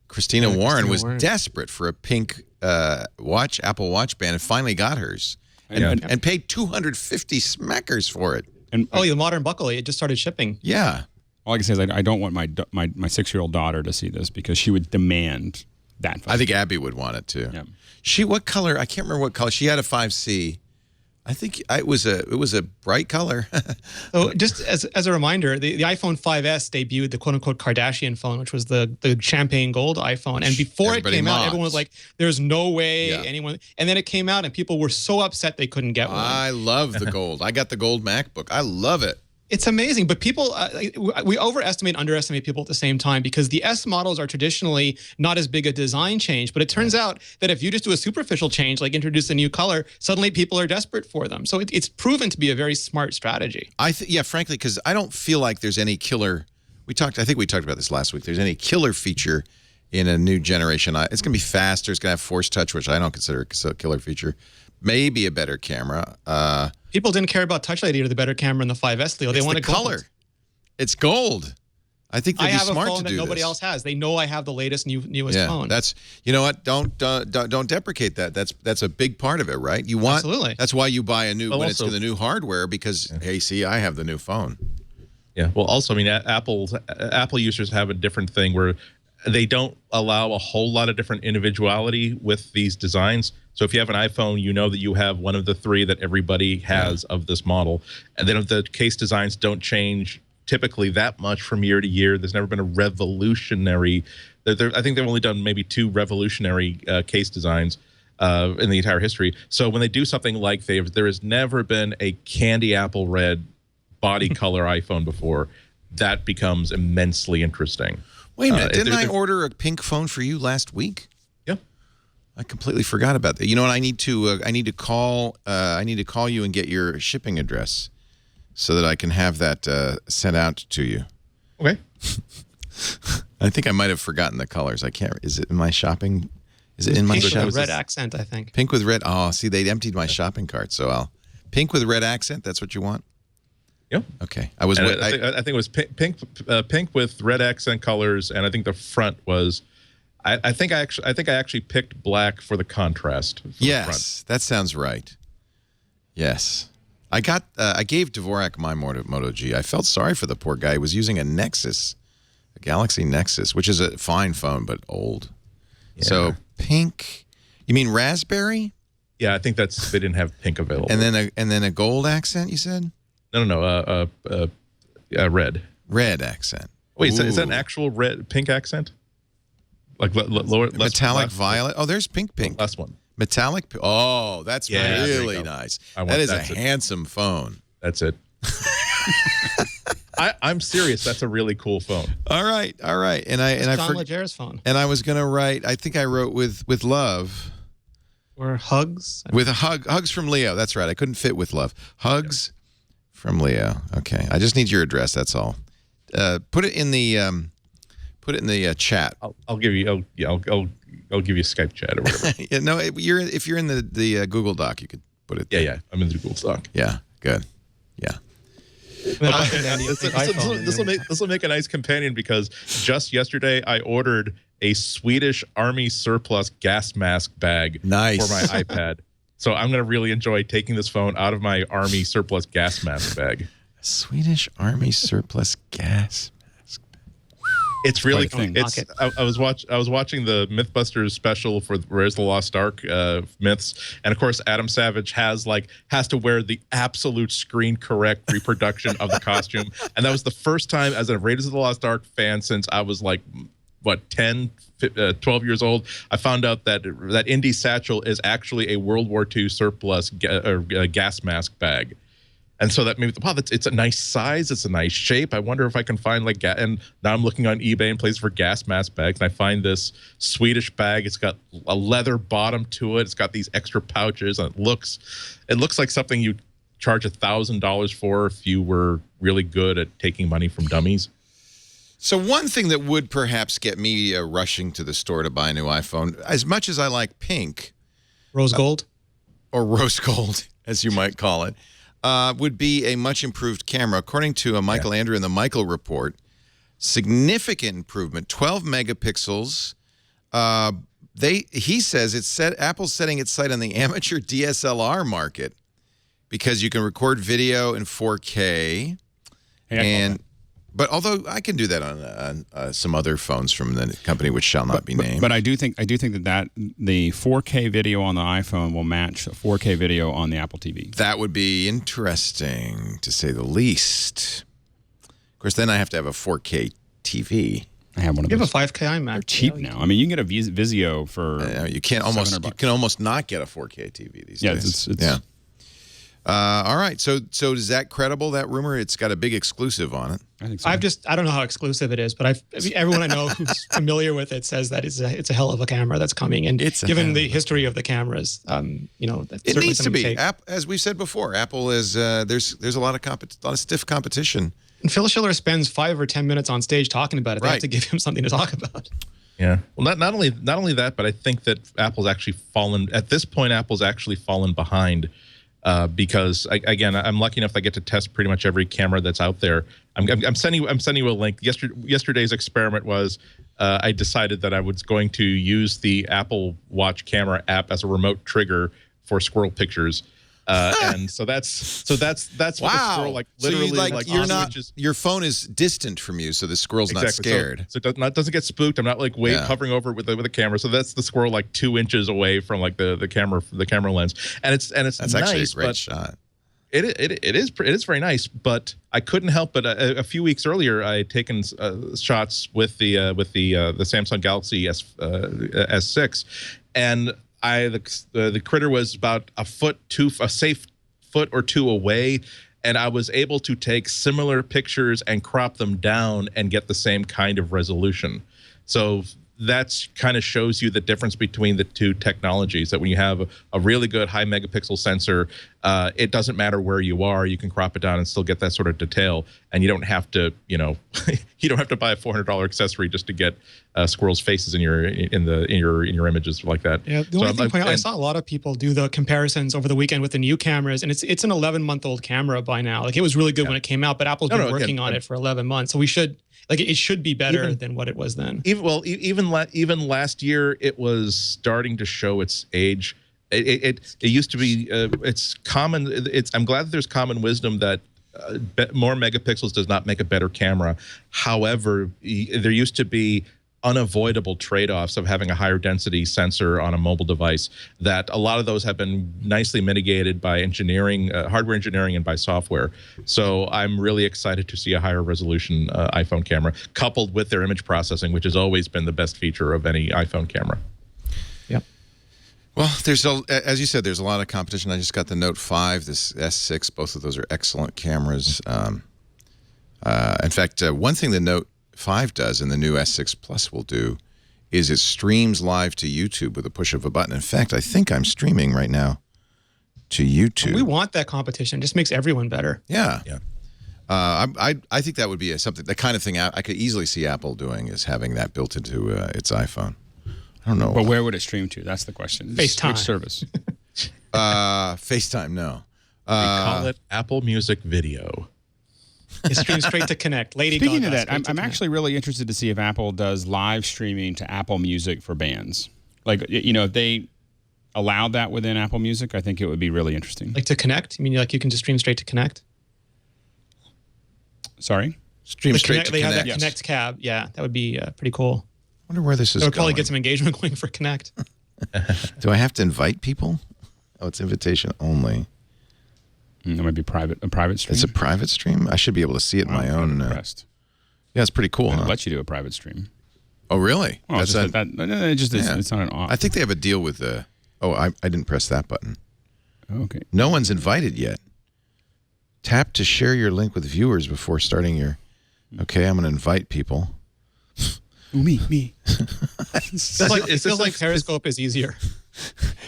Christina Warren was desperate for a pink Apple Watch band and finally got hers and paid 250 smackers for it. And the modern buckle, it just started shipping. Yeah. All I can say is I don't want my 6-year-old daughter to see this because she would demand that. I think Abby would want it too. Yeah. What color? I can't remember what color. She had a 5C. I think it was a bright color. So just as a reminder, the iPhone 5S debuted the quote-unquote Kardashian phone, which was the champagne gold iPhone. And before it came out, everyone was like, there's no way anyone... And then it came out and people were so upset they couldn't get one. I love the gold. I got the gold MacBook. I love it. It's amazing, but people, we overestimate and underestimate people at the same time because the S models are traditionally not as big a design change, but it turns out that if you just do a superficial change, like introduce a new color, suddenly people are desperate for them. So it's proven to be a very smart strategy. Frankly, because I don't feel like there's any killer, I think we talked about this last week, there's any killer feature in a new generation. It's going to be faster, it's going to have Force Touch, which I don't consider a killer feature. Maybe a better camera. People didn't care about Touch ID or the better camera in the 5S, Leo. They wanted color. Gold. It's gold. I think they'd be smart to do this. I have a phone that nobody else has. They know I have the latest, newest phone. That's, you know what? Don't deprecate that. That's a big part of it, right? You want. Absolutely. That's why you buy a new when it's the new hardware because hey, see, I have the new phone. Yeah. Well, also, I mean, Apple users have a different thing where they don't allow a whole lot of different individuality with these designs. So if you have an iPhone, you know that you have one of the three that everybody has of this model. And then the case designs don't change typically that much from year to year. There's never been a revolutionary... I think they've only done maybe 2 revolutionary case designs in the entire history. So when they do something like there has never been a candy apple red body color iPhone before, that becomes immensely interesting. Wait a minute, didn't I order a pink phone for you last week? Yeah, I completely forgot about that. You know what? I need to call you and get your shipping address so that I can have that sent out to you. Okay. I think I might have forgotten the colors. I can't. Is it in my shopping? Is it in my shopping? Pink with a red accent, I think. Pink with red. Oh, see, they emptied my shopping cart, so pink with red accent. That's what you want. Yep. Okay. I think it was pink with red accent colors, and I think the front was. I think I actually picked black for the contrast. Yes, that sounds right. Yes, I gave Dvorak my Moto G. I felt sorry for the poor guy. He was using a Nexus, a Galaxy Nexus, which is a fine phone but old. Yeah. So pink. You mean raspberry? Yeah, I think they didn't have pink available. And then a gold accent, you said? No. Red. Red accent. Wait, is that an actual pink accent? Like lower, metallic violet. Oh, there's pink. Last one. Metallic. Oh, that's really nice. That is a handsome phone. That's it. I'm serious. That's a really cool phone. All right. And Don Leger's phone. And I was gonna write. I think I wrote with love. Or hugs. With a hugs from Leo. That's right. I couldn't fit with love. Hugs from Leo. Okay. I just need your address. That's all. Put it in the chat. I'll give you. I'll give you Skype chat or whatever. Yeah, no, if you're in the Google Doc, you could put it there. Yeah. I'm in the Google Doc. Yeah. Good. Yeah. This will make a nice companion because just yesterday I ordered a Swedish Army surplus gas mask bag for my iPad. So I'm going to really enjoy taking this phone out of my Army surplus gas mask bag. Swedish Army surplus gas mask bag. It's really I was watching the Mythbusters special for Where's the Lost Ark myths, and of course Adam Savage has to wear the absolute screen correct reproduction of the costume, and that was the first time as a Raiders of the Lost Ark fan since I was 10, 12 years old, I found out that Indy Satchel is actually a World War II surplus gas mask bag. And so that made me think, wow, it's a nice size. It's a nice shape. I wonder if I can find and now I'm looking on eBay and places for gas mask bags. And I find this Swedish bag. It's got a leather bottom to it. It's got these extra pouches, and it looks like something you'd charge $1,000 for if you were really good at taking money from dummies. So one thing that would perhaps get me rushing to the store to buy a new iPhone, as much as I like pink, rose gold, or rose gold, as you might call it, would be a much improved camera. According to Michael Andrew in the Michael Report, significant improvement, 12 megapixels. He says Apple's setting its sight on the amateur DSLR market because you can record video in 4K. But although I can do that on some other phones from the company which shall not be named. But I do think that the 4K video on the iPhone will match 4K video on the Apple TV. That would be interesting, to say the least. Of course, then I have to have a 4K TV. I have one of those. You have a 5K iMac. They're cheap now. I mean, you can get a Vizio for you can almost not get a 4K TV these days. Yeah. All right. So is that credible, that rumor? It's got a big exclusive on it. I think so. I don't know how exclusive it is, but everyone I know who's familiar with it says that it's a hell of a camera that's coming. And given the history of the cameras, it needs to be. As we've said before, Apple is there's a lot of stiff competition. And Phil Schiller spends 5 or 10 minutes on stage talking about it. They have to give him something to talk about. Yeah. Well, not only that, but I think that Apple's actually fallen behind. Because again, I'm lucky enough that I get to test pretty much every camera that's out there. I'm sending you a link. Yesterday's experiment was I decided that I was going to use the Apple Watch camera app as a remote trigger for squirrel pictures. And so that's what the squirrel literally your phone is distant from you, so the squirrel's not scared. So it doesn't get spooked. I'm not hovering over it with the camera. So that's the squirrel 2 inches away from the camera lens. And it's that's nice, actually a great shot. It is very nice, but I couldn't help but a few weeks earlier I had taken shots with the Samsung Galaxy S6, and the critter was about a safe foot or two away, and I was able to take similar pictures and crop them down and get the same kind of resolution. So that kind of shows you the difference between the two technologies, that when you have a really good high megapixel sensor, it doesn't matter where you are, you can crop it down and still get that sort of detail, and you don't have to you don't have to buy a $400 accessory just to get squirrels' faces in your images like that. Yeah, the only thing I saw a lot of people do the comparisons over the weekend with the new cameras, and it's an 11-month-old camera by now. It was really good when it came out, but Apple's been working on it for 11 months, so it should be better than what it was then. Even last year, it was starting to show its age. It used to be. It's common. I'm glad that there's common wisdom that more megapixels does not make a better camera. However, there used to be unavoidable trade-offs of having a higher density sensor on a mobile device, that a lot of those have been nicely mitigated by engineering, hardware engineering, and by software. So I'm really excited to see a higher resolution iPhone camera coupled with their image processing, which has always been the best feature of any iPhone camera. Yep. Well, as you said, there's a lot of competition. I just got the Note 5, this S6. Both of those are excellent cameras. In fact, one thing the Note 5 does and the new S6 Plus will do is it streams live to YouTube with a push of a button. In fact, I think I'm streaming right now to YouTube. We want that competition. It just makes everyone better. Yeah. I think that would be something, the kind of thing I could easily see Apple doing, is having that built into its iPhone. I don't know. But where would it stream to? That's the question. FaceTime. Which service? FaceTime, no. We call it Apple Music Video. It streams straight to Connect. Speaking of that, I'm actually really interested to see if Apple does live streaming to Apple Music for bands. Like, if they allowed that within Apple Music, I think it would be really interesting. Like to Connect? You mean like you can just stream straight to Connect? Sorry? Stream straight to Connect. They have that Connect cab. Yeah, that would be pretty cool. I wonder where this is going. It would probably get some engagement going for Connect. Do I have to invite people? Oh, it's invitation only. It might be a private stream. It's a private stream? I should be able to see it in my own. Yeah, it's pretty cool. I'll let you do a private stream. Oh, really? Oh, it's not an I think they have a deal with the... Oh, I didn't press that button. Okay. No one's invited yet. Tap to share your link with viewers before starting your... Okay, I'm going to invite people. Me. It feels like Periscope is easier.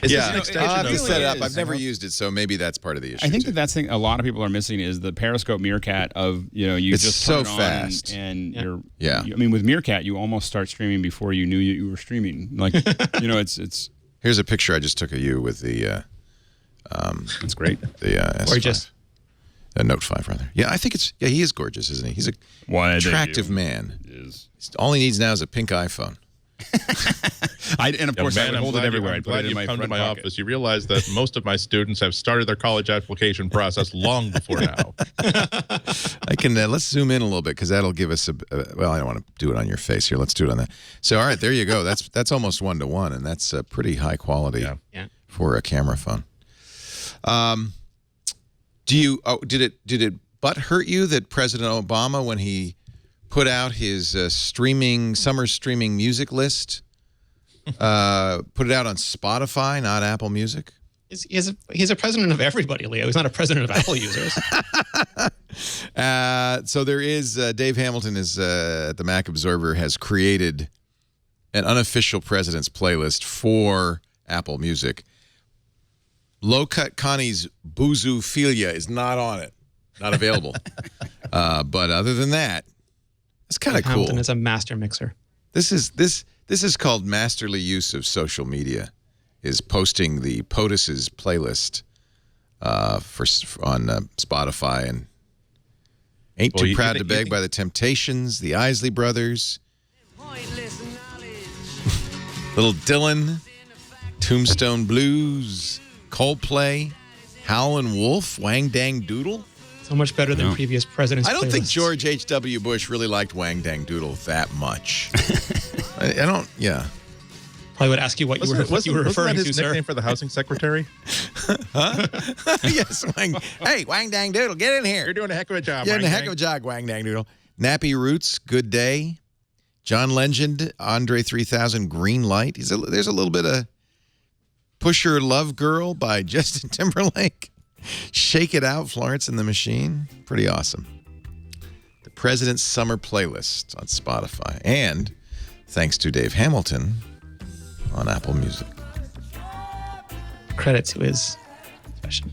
I'll have to set it up. I've never used it, so maybe that's part of the issue. I think that's the thing a lot of people are missing is the Periscope Meerkat of, you it's just so turn it on fast. and you're... Yeah. I mean, with Meerkat, you almost start streaming before you knew you were streaming. Like, it's... Here's a picture I just took of you with the... That's great. The S5. Gorgeous. Note 5, rather. Yeah, I think it's... Yeah, he is gorgeous, isn't he? He's a attractive man. All he needs now is a pink iPhone. And of course, I would hold it everywhere. I'm glad you've come to my office. You realize that most of my students have started their college application process long before now. I can let's zoom in a little bit because that'll give us well, I don't want to do it on your face here. Let's do it on that. So, all right, there you go. That's almost 1-to-1, and that's pretty high quality for a camera phone. Did it butt hurt you that President Obama, when he put out his summer streaming music list, put it out on Spotify, not Apple Music? He's a president of everybody, Leo. He's not a president of Apple users. So there is, Dave Hamilton is at the Mac Observer has created an unofficial president's playlist for Apple Music. Low Cut Connie's Boozophilia is not on it, not available. But other than that, it's kind of cool. Hamilton is a master mixer. This is called masterly use of social media, is posting the POTUS's playlist on Spotify, and Ain't Too Proud to Beg by the Temptations, the Isley Brothers, Little Dylan, Tombstone Blues, Coldplay, Howlin' Wolf, Wang Dang Doodle. So much better than previous presidents' I don't think playlists. George H.W. Bush really liked Wang Dang Doodle that much. I don't, Probably would ask you what you were referring to, sir. His nickname for the housing secretary? Huh? Yes, Hey, Wang Dang Doodle, get in here. You're doing a heck of a job, You're doing a heck of a job, Wang Dang Doodle. Nappy Roots, Good Day. John Legend, Andre 3000, Green Light. There's a little bit of Pusher Love Girl by Justin Timberlake. Shake It Out, Florence and the Machine. Pretty awesome. The President's Summer Playlist on Spotify. And thanks to Dave Hamilton on Apple Music. Credit to his profession.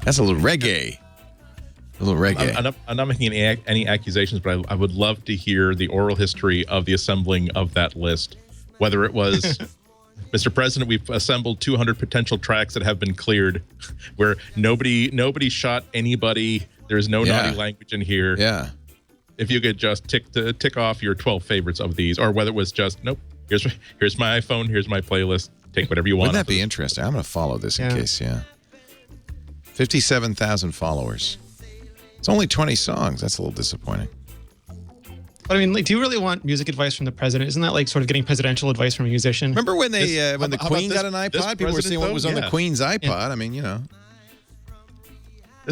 That's a little reggae. I'm not making any accusations, but I would love to hear the oral history of the assembling of that list. Whether it was, Mr. President, we've assembled 200 potential tracks that have been cleared, where nobody shot anybody. There's no naughty language in here. Yeah. If you could just tick off your 12 favorites of these, or whether it was just, nope, here's my iPhone, here's my playlist, take whatever you want. Wouldn't that be interesting? I'm going to follow this in case, 57,000 followers. It's only 20 songs. That's a little disappointing. But I mean, like, do you really want music advice from the president? Isn't that like sort of getting presidential advice from a musician? Remember when when the Queen got an iPod? People were seeing what was on the Queen's iPod. Yeah. I mean, you know. I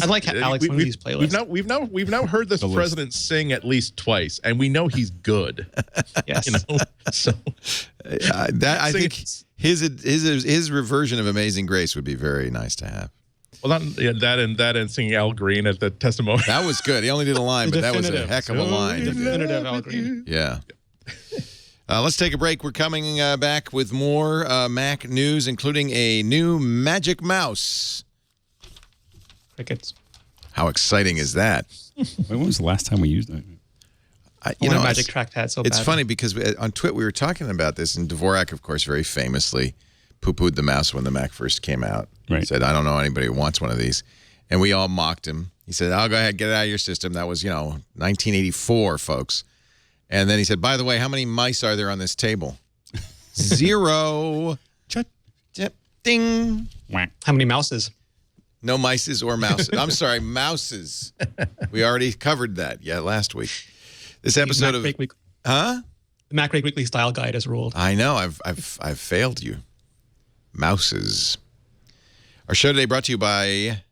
like Alex Lindsay's playlist. We've now heard this president sing at least twice, and we know he's good. Yes. You know, so I think his reversion of Amazing Grace would be very nice to have. Well, that and singing Al Green at the testimony. That was good. He only did a line, but that was a heck of a line. Definitive Al Green. Yeah. Let's take a break. We're coming back with more Mac news, including a new Magic Mouse. Crickets. How exciting is that? When was the last time we used that? Magic trackpad. So it's funny because on Twitter we were talking about this, and Dvorak, of course, very famously poo-pooed the mouse when the Mac first came out. Right. He said, "I don't know anybody who wants one of these," and we all mocked him. He said, "I'll go ahead, get it out of your system." That was 1984, folks. And then he said, "By the way, how many mice are there on this table?" 0. Ding. How many mouses? No mices or mouses. I'm sorry, mouses. We already covered that, last week. This episode of The MacBreak Weekly Style Guide has ruled. I know. I've failed you. Mouses. Our show today brought to you by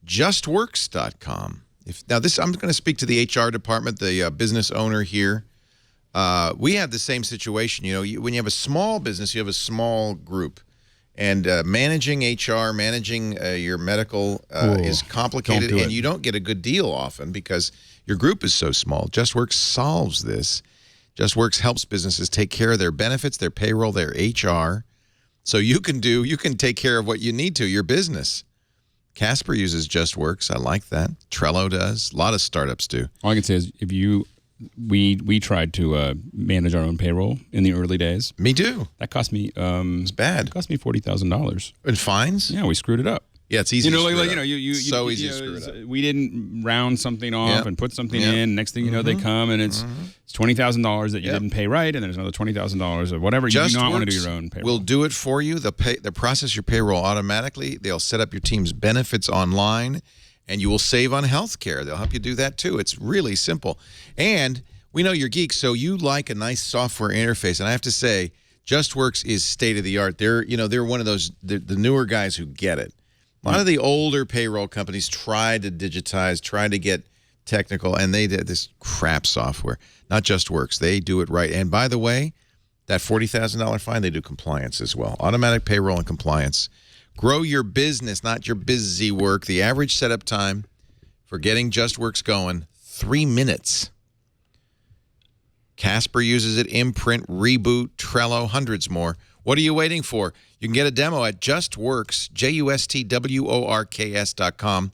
Justworks.com. I'm going to speak to the HR department, the business owner here. We have the same situation. When you have a small business, you have a small group. And managing HR, managing your medical is complicated, and you don't get a good deal often because your group is so small. Justworks solves this. Justworks helps businesses take care of their benefits, their payroll, their HR, so you can take care of what you need to, your business. Casper uses Justworks. I like that. Trello does. A lot of startups do. All I can say is we tried to manage our own payroll in the early days. Me too. That cost me it's bad. It cost me $40,000 in fines. Yeah, we screwed it up. Yeah, it's easy. You easy to screw it up. We didn't round something off and put something in. Next thing you know, they come and it's $20,000 that you didn't pay right, and then there's another $20,000 of whatever. You do not want to do your own payroll. We'll do it for you. They'll process your payroll automatically. They'll set up your team's benefits online, and you will save on health care. They'll help you do that too. It's really simple. And we know you're geeks, so you like a nice software interface. And I have to say, Justworks is state of the art. They're one of those the newer guys who get it. A lot of the older payroll companies tried to digitize, tried to get technical, and they did this crap software. Not Justworks. They do it right. And by the way, that $40,000 fine, they do compliance as well. Automatic payroll and compliance. Grow your business, not your busy work. The average setup time for getting Justworks going, 3 minutes. Casper uses it, Imprint, Reboot, Trello, hundreds more. What are you waiting for? You can get a demo at Justworks, JUSTWORKS.com.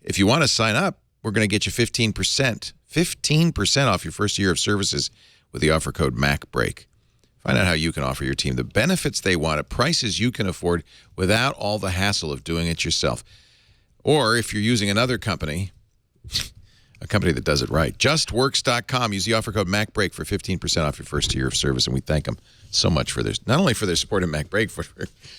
If you want to sign up, we're going to get you 15% off your first year of services with the offer code MacBreak. Find out how you can offer your team the benefits they want at prices you can afford without all the hassle of doing it yourself. Or if you're using another company, a company that does it right. Justworks.com. Use the offer code MacBreak for 15% off your first year of service, and we thank them so much for this. Not only for their support of MacBreak, for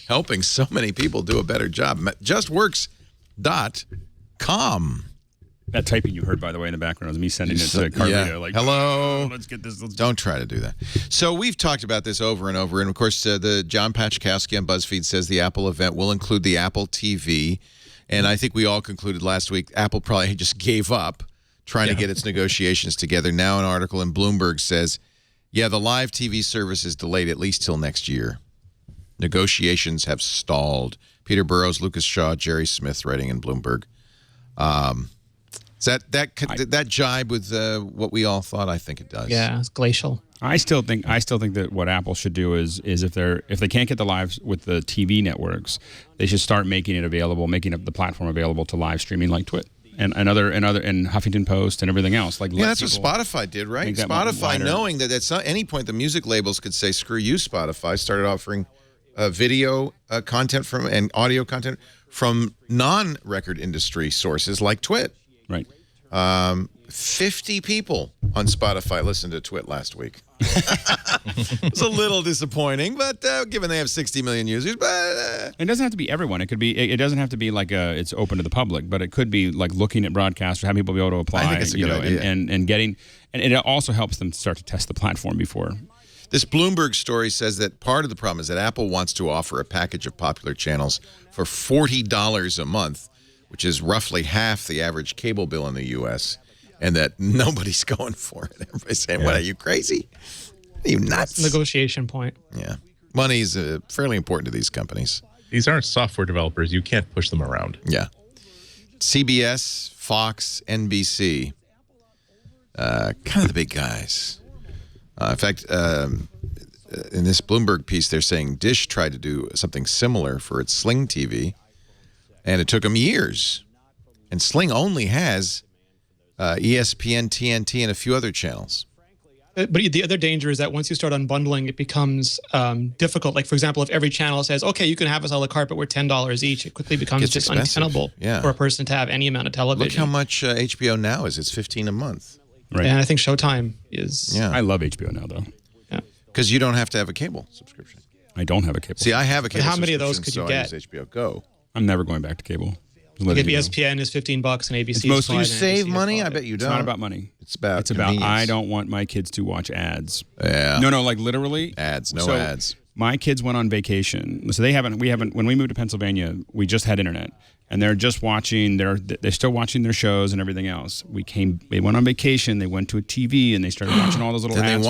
helping so many people do a better job. Justworks.com. That typing you heard, by the way, in the background was me sending it to Carlito. Yeah. Like, hello. Let's get this. Don't try to do that. So we've talked about this over and over. And, of course, the John Pachkowski on BuzzFeed says the Apple event will include the Apple TV. And I think we all concluded last week Apple probably just gave up trying to get its negotiations together. Now an article in Bloomberg says, the live TV service is delayed at least till next year. Negotiations have stalled. Peter Burrows, Lucas Shaw, Jerry Smith writing in Bloomberg. Does that jibe with what we all thought? I think it does. Yeah, it's glacial. I still think that what Apple should do is if they can't get the lives with the TV networks, they should start making the platform available to live streaming like Twit and Huffington Post and everything else. That's what Spotify did, right? Spotify, knowing that at any point the music labels could say, "Screw you, Spotify," started offering video content and audio content from non-record industry sources like Twit. Right. 50 people on Spotify listened to Twit last week. It was a little disappointing, but given they have 60 million users, but It doesn't have to be everyone. It could be. It doesn't have to be like it's open to the public, but it could be like looking at broadcast or having people be able to apply. I think it's a good idea. And getting, and it also helps them start to test the platform before. This Bloomberg story says that part of the problem is that Apple wants to offer a package of popular channels for $40 a month, which is roughly half the average cable bill in the U.S., and that nobody's going for it. Everybody's saying, "What, are you crazy? Are you nuts?" Negotiation point. Yeah. Money is fairly important to these companies. These aren't software developers. You can't push them around. Yeah. CBS, Fox, NBC, kind of the big guys. In fact, in this Bloomberg piece, they're saying Dish tried to do something similar for its Sling TV, and it took them years. And Sling only has ESPN, TNT, and a few other channels. But the other danger is that once you start unbundling, it becomes difficult. Like, for example, if every channel says, okay, you can have us a la carte, but we're $10 each, it quickly becomes just untenable for a person to have any amount of television. Look how much HBO Now is. It's $15 a month. Right. And I think Showtime is... Yeah. I love HBO Now, though. Yeah. Because you don't have to have a cable subscription. I don't have a cable. See, I have a cable How many of those could you get? I use HBO Go. I'm never going back to cable. Like if ESPN is $15 and ABC is $5. Do you save money? I bet you don't. It's not about money. It's about I don't want my kids to watch ads. Yeah. No, like literally. Ads, ads. My kids went on vacation. So we haven't, when we moved to Pennsylvania, we just had internet. And they're just watching, they're still watching their shows and everything else. They went on vacation, they went to a TV, and they started watching all those little ads.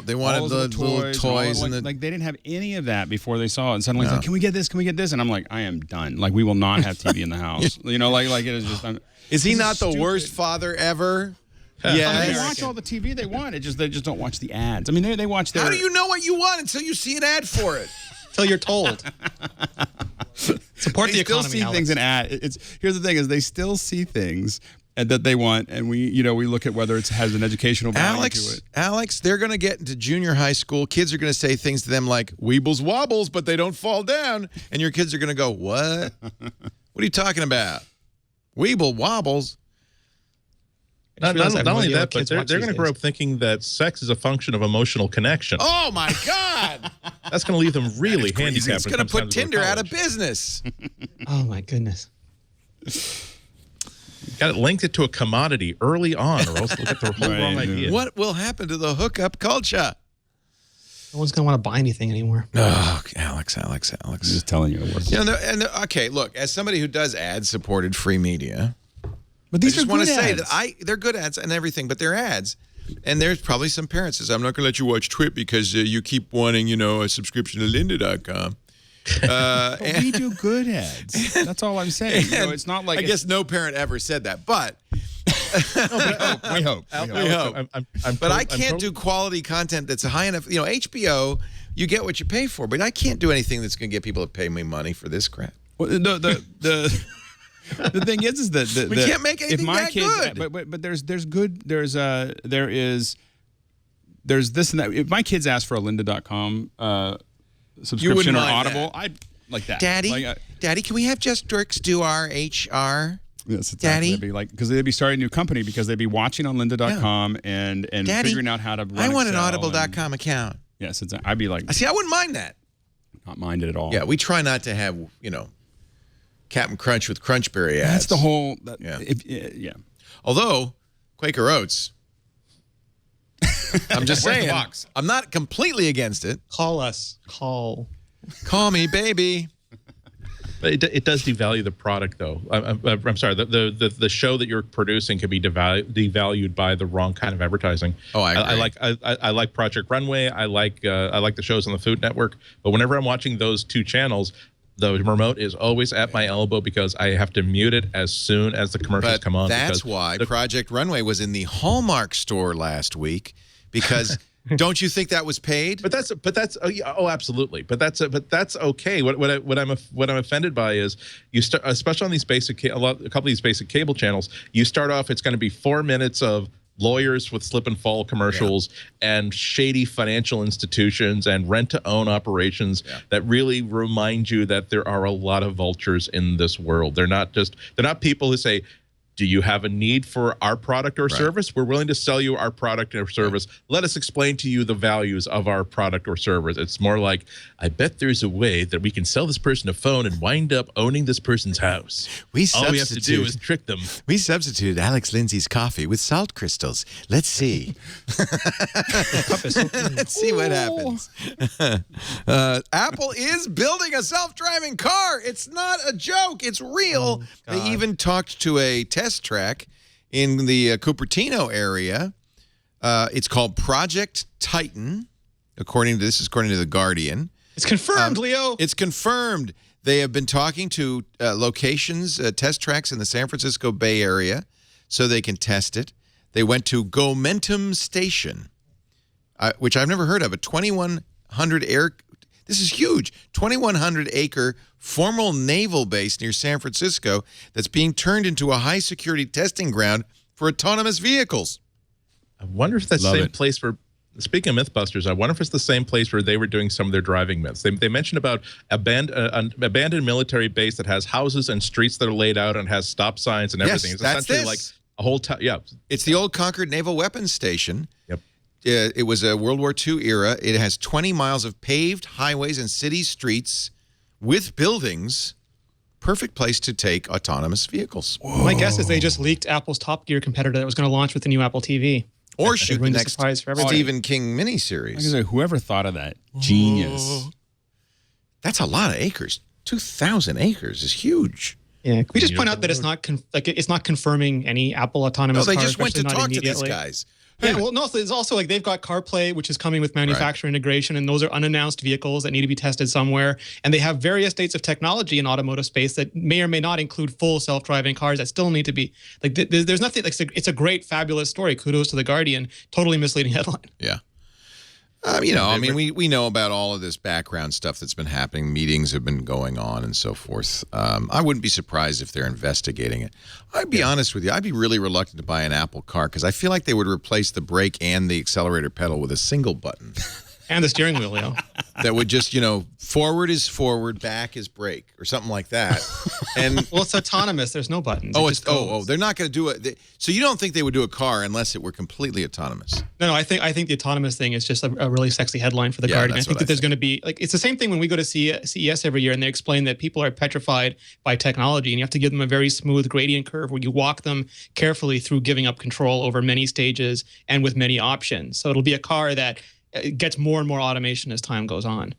They wanted the little toys. And like they didn't have any of that before they saw it. And suddenly it's like, can we get this? Can we get this? And I'm like, I am done. Like, we will not have TV in the house. Like it is just. Is he not the worst father ever? Yeah, they watch all the TV they want. They just don't watch the ads. I mean, they watch their. How do you know what you want until you see an ad for it? Until you're told. Support the economy. They still see things in ads. Here's the thing: is they still see things that they want, and we look at whether it has an educational value to it. Alex, they're going to get into junior high school. Kids are going to say things to them like "weebles wobbles," but they don't fall down, and your kids are going to go, "What? What are you talking about? Weeble wobbles." Not only that, but they're going to grow up thinking that sex is a function of emotional connection. Oh, my God. That's going to leave them really handicapped. It's going to put Tinder out of business. Oh, my goodness. Got to link it to a commodity early on, or else they'll get the whole wrong idea. What will happen to the hookup culture? No one's going to want to buy anything anymore. Oh, Alex. I'm just telling you it works. Okay, look, as somebody who does ad-supported free media... But these I just want to say that they're good ads and everything, but they're ads. And there's probably some parents that say, I'm not going to let you watch Twit because you keep wanting, a subscription to lynda.com. But we do good ads. That's all I'm saying. It's not like... I guess no parent ever said that, but... we hope. But I can't do quality content that's high enough. HBO, you get what you pay for, but I can't do anything that's going to get people to pay me money for this crap. Well, the thing is that we can't make anything that good. But there's this and that. If my kids ask for a lynda.com subscription or Audible, I'd like that. Daddy, can we have Justworks do our HR? Yes, exactly. Daddy, because they'd be starting a new company because they'd be watching on lynda.com and Daddy, figuring out how to run I want Excel an audible.com account. Yes, I'd be like, see, I wouldn't mind that. Not mind it at all. Yeah, we try not to have Captain Crunch with Crunchberry ads. That's the whole... Yeah. Although, Quaker Oats, I'm just saying, I'm not completely against it. Call us. Call me, baby. But it does devalue the product, though. I'm sorry. The show that you're producing can be devalued by the wrong kind of advertising. Oh, I agree. I like Project Runway. I like the shows on the Food Network. But whenever I'm watching those two channels, the remote is always at my elbow because I have to mute it as soon as the commercials come on. That's why Project Runway was in the Hallmark store last week, because don't you think that was paid? But that's absolutely. But that's okay. What I'm offended by is you start, especially on these a couple of these basic cable channels. You start off, it's going to be 4 minutes of lawyers with slip and fall commercials and shady financial institutions and rent-to-own operations that really remind you that there are a lot of vultures in this world. They're not people who say, Do you have a need for our product or service? We're willing to sell you our product or service. Let us explain to you the values of our product or service. It's more like, I bet there's a way that we can sell this person a phone and wind up owning this person's house. All we have to do is trick them. We substituted Alex Lindsay's coffee with salt crystals. Let's see. Let's see what happens. Apple is building a self-driving car. It's not a joke. It's real. They even talked to a test track in the Cupertino area. It's called Project Titan, according to the Guardian. It's confirmed, Leo. It's confirmed. They have been talking to locations, test tracks in the San Francisco Bay Area so they can test it. They went to Gomentum Station, which I've never heard of, a 2,100 this is huge, 2,100-acre formal naval base near San Francisco that's being turned into a high-security testing ground for autonomous vehicles. I wonder if that's the same place where, speaking of Mythbusters, I wonder if it's the same place where they were doing some of their driving myths. They mentioned about an abandoned military base that has houses and streets that are laid out and has stop signs and everything. Yes, it's essentially like a whole town. Yeah. It's the old Concord Naval Weapons Station. Yep. It was a World War II era. It has 20 miles of paved highways and city streets with buildings. Perfect place to take autonomous vehicles. Whoa. My guess is they just leaked Apple's Top Gear competitor that was going to launch with the new Apple TV. Or shoot the next Stephen King miniseries. Like I said, whoever thought of that, genius. That's a lot of acres. 2,000 acres is huge. Yeah, can we just point out that it's not confirming any Apple autonomous cars? No, they just went to talk to these guys. Yeah, well, no, so it's also like they've got CarPlay, which is coming with manufacturer integration, and those are unannounced vehicles that need to be tested somewhere. And they have various states of technology in automotive space that may or may not include full self-driving cars that still need to be, like, there's nothing, like, it's a great, fabulous story. Kudos to The Guardian. Totally misleading headline. Yeah. We know about all of this background stuff that's been happening. Meetings have been going on and so forth. I wouldn't be surprised if they're investigating it. I'd be honest with you. I'd be really reluctant to buy an Apple car because I feel like they would replace the brake and the accelerator pedal with a single button. And the steering wheel, Leo. That would just, forward is forward, back is brake, or something like that. And well, it's autonomous. There's no buttons. They're not going to do it. So you don't think they would do a car unless it were completely autonomous? No, I think the autonomous thing is just a really sexy headline for The Guardian. I think that there's going to be, like, it's the same thing when we go to CES every year and they explain that people are petrified by technology and you have to give them a very smooth gradient curve where you walk them carefully through giving up control over many stages and with many options. So it'll be a car that it gets more and more automation as time goes on.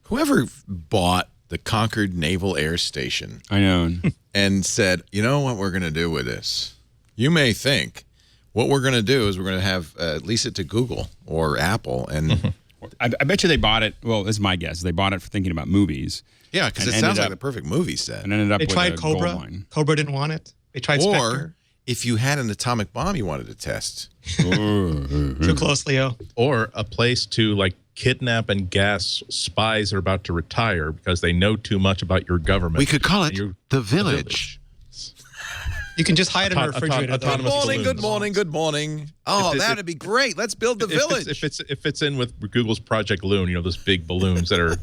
Whoever bought the Concord Naval Air Station, I know, and said, you know what we're going to do with this? You may think what we're going to do is we're going to have lease it to Google or Apple. And I bet you they bought it. Well, this is my guess. They bought it for thinking about movies. Yeah, because it sounds like the perfect movie set. And ended up with tried a Cobra. gold mine. Cobra didn't want it. They tried Spectre. If you had an atomic bomb you wanted to test. Too close, Leo. Or a place to, like, kidnap and gas spies that are about to retire because they know too much about your government. We could call it the Village. You can just hide in a refrigerator. Good morning. Oh, that'd be great. Let's build the Village. If it's in with Google's Project Loon, those big balloons that are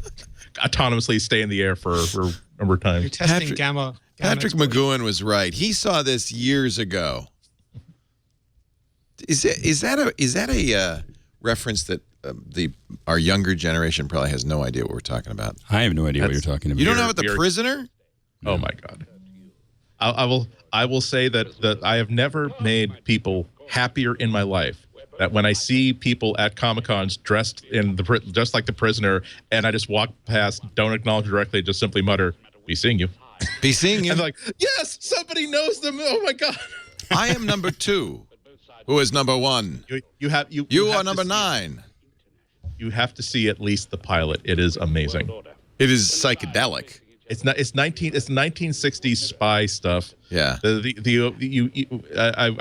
autonomously stay in the air for a number of times. You're testing gamma. Patrick McGowan was right. He saw this years ago. Is that a reference that our younger generation probably has no idea what we're talking about? I have no idea what you're talking about. You don't know about The Prisoner? No. Oh my God! I will say that I have never made people happier in my life. That when I see people at Comic-Cons dressed just like The Prisoner, and I just walk past, don't acknowledge directly, just simply mutter, "Be seeing you." Be seeing you. And like, yes, somebody knows them. Oh my God! I am number 2. Who is number 1? You are number 9. You have to see at least the pilot. It is amazing. It is psychedelic. It's 1960s spy stuff. Yeah. I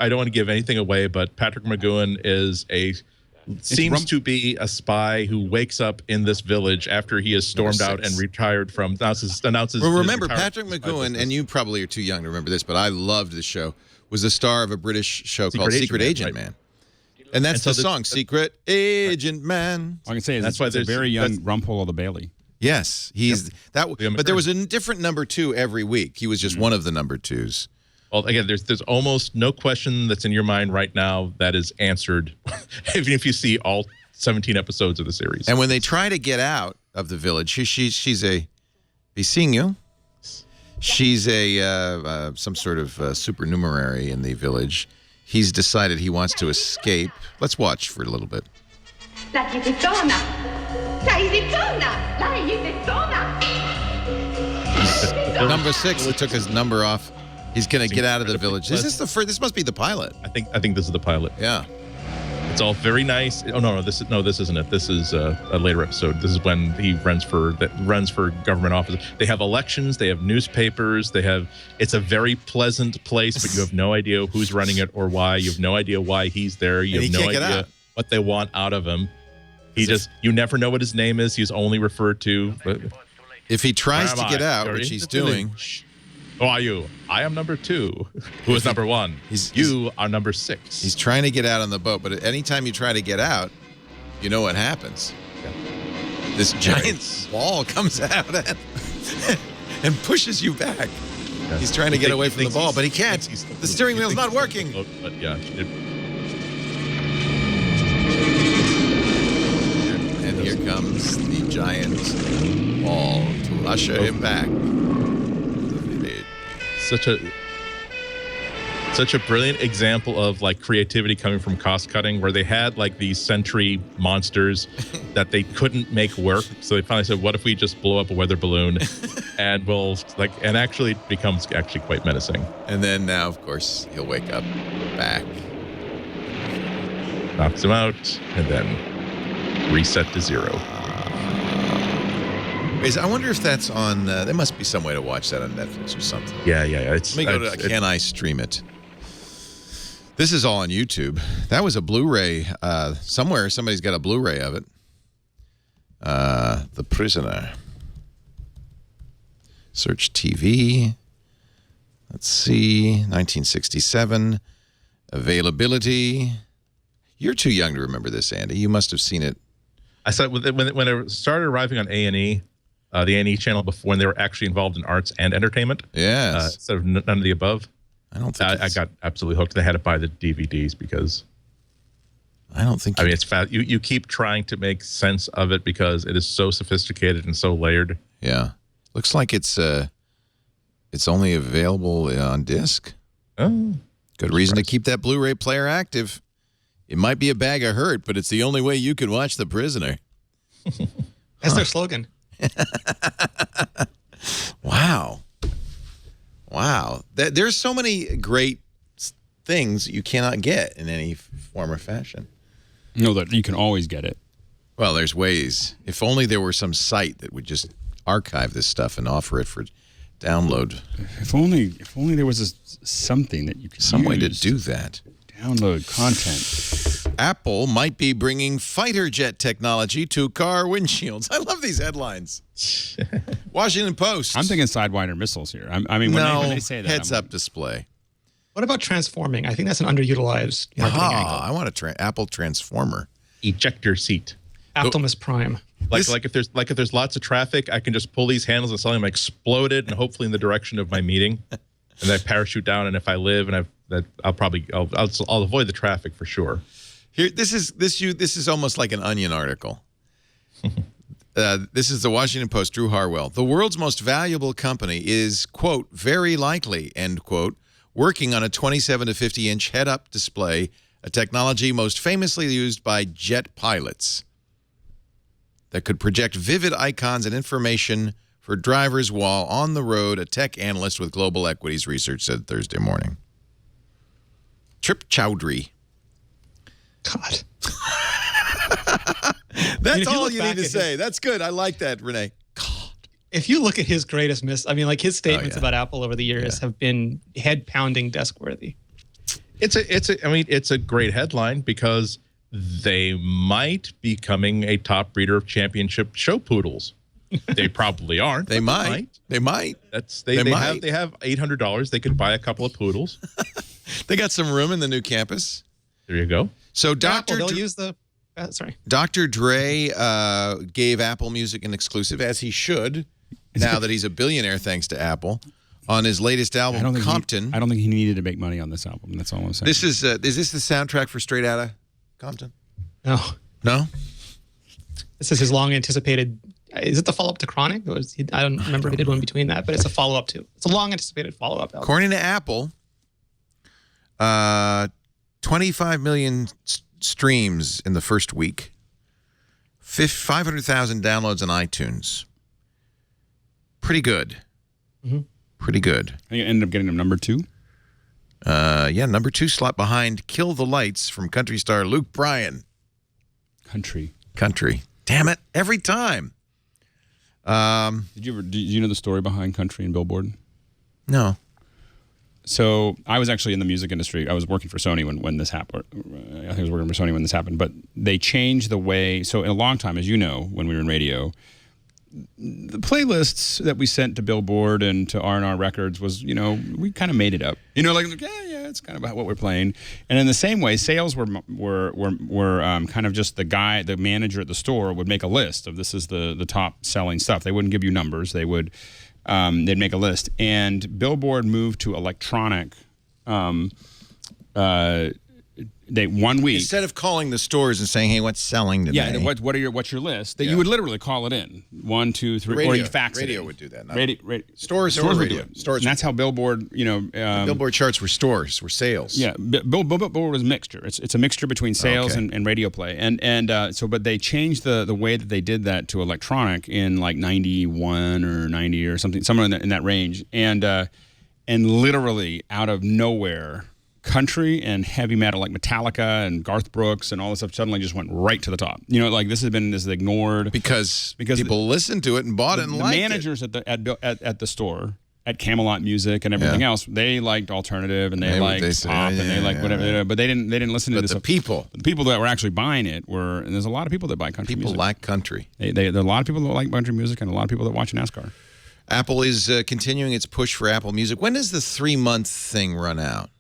don't want to give anything away, but Patrick McGowan seems to be a spy who wakes up in this village after he has stormed out and retired from announces. Well, remember Patrick McGowan, and you probably are too young to remember this, but I loved this show. Was the star of a British show called Secret Agent Man. And that's the song, Secret Agent Man. All I can say is that's why there's a very young Rumpole of the Bailey. Yes, he's that. But there was a different number 2 every week. He was just one of the number 2s. Well, again, there's almost no question that's in your mind right now that is answered, even if you see all 17 episodes of the series. And when they try to get out of the village, she's a vizinho. She's a some sort of supernumerary in the village. He's decided he wants to escape. Let's watch for a little bit. Number 6, he took his number off. He's going to get out of the village. This must be the pilot. I think this is the pilot. Yeah. It's all very nice. Oh no, this isn't it. This is a later episode. This is when he runs for government office. They have elections. They have newspapers. It's a very pleasant place, but you have no idea who's running it or why. You have no idea why he's there. You have no idea what they want out of him. You never know what his name is. He's only referred to. If he tries to get out, which he's doing. Who are you? I am number 2. Who is number 1? You are number 6. He's trying to get out on the boat, but anytime you try to get out, you know what happens. Yeah. This giant ball comes out and pushes you back. Yeah. He's trying to get away from the ball, but he can't. The steering wheel's not working. But yeah. And here comes the giant ball to usher him back. Such a brilliant example of like creativity coming from cost cutting, where they had like these sentry monsters that they couldn't make work. So they finally said, what if we just blow up a weather balloon and and actually it becomes actually quite menacing. And then now, of course, he'll wake up back. Knocks him out and then reset to 0. I wonder if that's on. There must be some way to watch that on Netflix or something. Yeah. Let me go to. Can I stream it? This is all on YouTube. That was a Blu-ray somewhere. Somebody's got a Blu-ray of it. The Prisoner. Search TV. Let's see. 1967. Availability. You're too young to remember this, Andy. You must have seen it. I saw it when it started arriving on A&E. The A&E channel before, when they were actually involved in arts and entertainment. Yes. Instead of none of the above. I don't think I got absolutely hooked. They had to buy the DVDs because I don't think. It's fast. You keep trying to make sense of it because it is so sophisticated and so layered. Yeah. Looks like it's only available on disc. Oh. Good reason to keep that Blu-ray player active. It might be a bag of hurt, but it's the only way you can watch The Prisoner. That's their slogan. Wow. There's so many great things you cannot get in any form or fashion. No, that you can always get it. Well, there's ways. If only there were some site that would just archive this stuff and offer it for download. If only there was something that you could some way to do that. Download content. Apple might be bringing fighter jet technology to car windshields. I love these headlines. Washington Post. I'm thinking Sidewinder missiles here. I mean, when they say that, heads-up display. What about transforming? I think that's an underutilized marketing angle. I want an Apple Transformer. Ejector seat. Optimus Prime. Like if there's lots of traffic, I can just pull these handles and suddenly I'm exploded and hopefully in the direction of my meeting, and then I parachute down. And if I live, I'll avoid the traffic for sure. Here, this is almost like an Onion article. This is the Washington Post. Drew Harwell. The world's most valuable company is, quote, very likely, end quote, working on a 27 to 50 inch head-up display, a technology most famously used by jet pilots that could project vivid icons and information for drivers while on the road, a tech analyst with Global Equities Research said Thursday morning. Trip Chowdhury. God. That's all you need to say. That's good. I like that, Rene. God. If you look at his greatest miss, I mean, like his statements about Apple over the years have been head-pounding, desk-worthy. It's a great headline because they might be becoming a top breeder of championship show poodles. They probably aren't. They might. They might. They have $800. They could buy a couple of poodles. They got some room in the new campus. There you go. So they'll use the. Dr. Dre gave Apple Music an exclusive, as he should, now that he's a billionaire thanks to Apple, on his latest album, Compton. I don't think he needed to make money on this album. That's all I'm saying. Is this the soundtrack for Straight Outta Compton? No. No? This is his long-anticipated... Is it the follow-up to Chronic? I don't remember if he did one between that, but it's a follow-up to... It's a long-anticipated follow-up album. According to Apple, 25 million streams in the first week. 500,000 downloads on iTunes. Pretty good. Mm-hmm. Pretty good. I think it ended up getting him number 2. Yeah, number 2 slot behind Kill the Lights from country star Luke Bryan. Country. Damn it, every time. Did you know the story behind Country and Billboard? No. So I was actually in the music industry. I was working for Sony when this happened. I think I was working for Sony when this happened. But they changed the way. So in a long time, as you know, when we were in radio, the playlists that we sent to Billboard and to R&R Records was, we kind of made it up. Like yeah, it's kind of about what we're playing. And in the same way, sales were kind of just the manager at the store would make a list of this is the top selling stuff. They wouldn't give you numbers. They would. They'd make a list, and Billboard moved to electronic. They 1 week instead of calling the stores and saying, "Hey, what's selling today?" Yeah, what's your list? That you would literally call it in 1, 2, 3, radio, or you fax radio it. Radio would do that. Stores would do it. Stores, and that's how Billboard. Billboard charts were stores, were sales. Yeah, Billboard was a mixture. It's a mixture between sales and radio play, but they changed the way that they did that to electronic in like 91 or 90 or something, somewhere in that range, and literally out of nowhere, country and heavy metal like Metallica and Garth Brooks and all this stuff suddenly just went right to the top. This is ignored because people listened to it and bought it and liked it. The managers at the store, at Camelot Music and everything else, they liked alternative and they liked pop and they liked whatever, but they didn't listen to this. The people that were actually buying it were, and there's a lot of people that buy country music. People like country. There are a lot of people that like country music and a lot of people that watch NASCAR. Apple is continuing its push for Apple Music. When does the 3-month thing run out?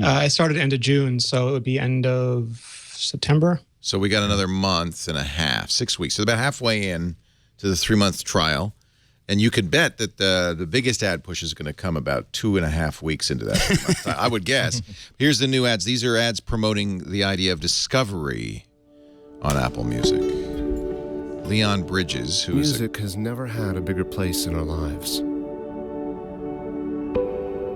I started end of June, so it would be end of September. So we got another month and a half, 6 weeks. So about halfway in to the 3-month trial. And you could bet that the biggest ad push is going to come about 2.5 weeks into that. I would guess. Here's the new ads. These are ads promoting the idea of discovery on Apple Music. Leon Bridges, who Music has never had a bigger place in our lives.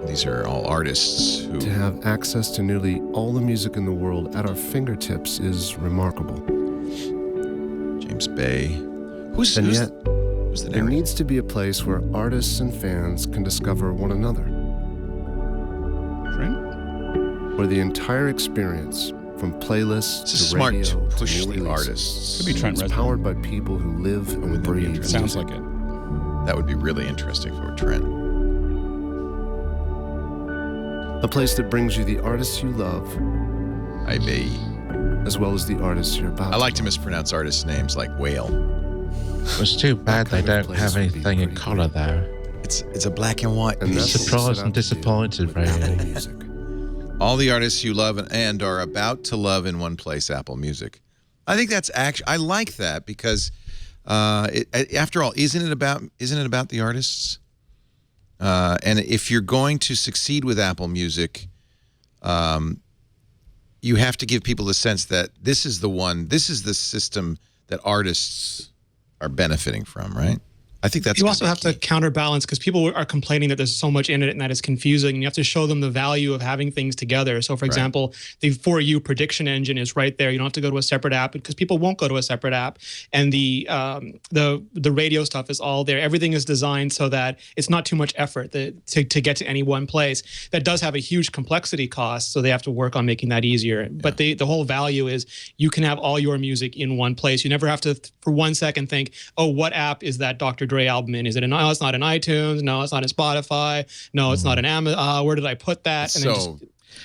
These are all artists who... To have access to nearly all the music in the world at our fingertips is remarkable. James Bay. Who's the there needs to be a place where artists and fans can discover one another. Right? Where the entire experience, from playlists to radio to push to the artists. Could be Trent is powered by people who live and breathe. Sounds like it. That would be really interesting for Trent. A place that brings you the artists you love, as well as the artists you're about. I like to mispronounce artists' names like Whale. It's too bad they don't have anything in colour though. It's a black and white. And surprised and disappointed, Rene. All the artists you love and are about to love in one place, Apple Music. I think that's actually, I like that because, after all, isn't it about the artists? And if you're going to succeed with Apple Music, you have to give people the sense that this is the system that artists are benefiting from, right? I think that's. You also have to counterbalance because people are complaining that there's so much in it and that it's confusing. And you have to show them the value of having things together. So, for example, the For You prediction engine is right there. You don't have to go to a separate app because people won't go to a separate app. And the radio stuff is all there. Everything is designed so that it's not too much effort to get to any one place. That does have a huge complexity cost, so they have to work on making that easier. Yeah. But the whole value is you can have all your music in one place. You never have to, for 1 second, think, oh, what app is that Dr. Dre album in? Is it in? Oh, it's not in iTunes. No, it's not in Spotify. No, it's not in Amazon. Where did I put that? And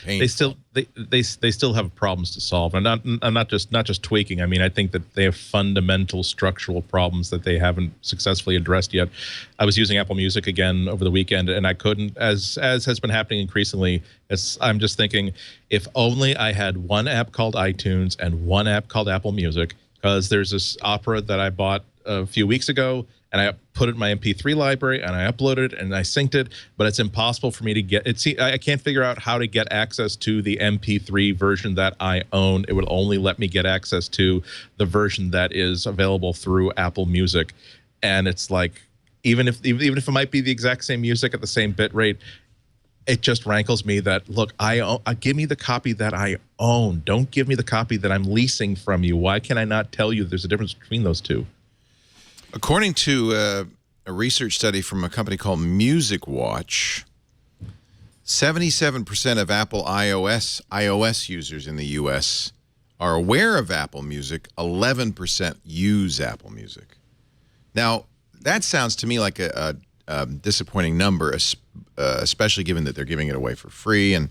they still have problems to solve, and not just tweaking. I mean, I think that they have fundamental structural problems that they haven't successfully addressed yet. I was using Apple Music again over the weekend, and I couldn't, as has been happening increasingly. I'm just thinking, if only I had one app called iTunes and one app called Apple Music, because there's this opera that I bought a few weeks ago, and I put it in my MP3 library, and I uploaded it, and I synced it, but it's impossible for me to get it. See, I can't figure out how to get access to the MP3 version that I own. It would only let me get access to the version that is available through Apple Music, and it's like, even if it might be the exact same music at the same bit rate, it just rankles me that, look, give me the copy that I own. Don't give me the copy that I'm leasing from you. Why can I not tell you there's a difference between those two? According to a research study from a company called Music Watch, 77% of Apple iOS users in the U.S. are aware of Apple Music. 11% use Apple Music. Now, that sounds to me like a disappointing number, especially given that they're giving it away for free and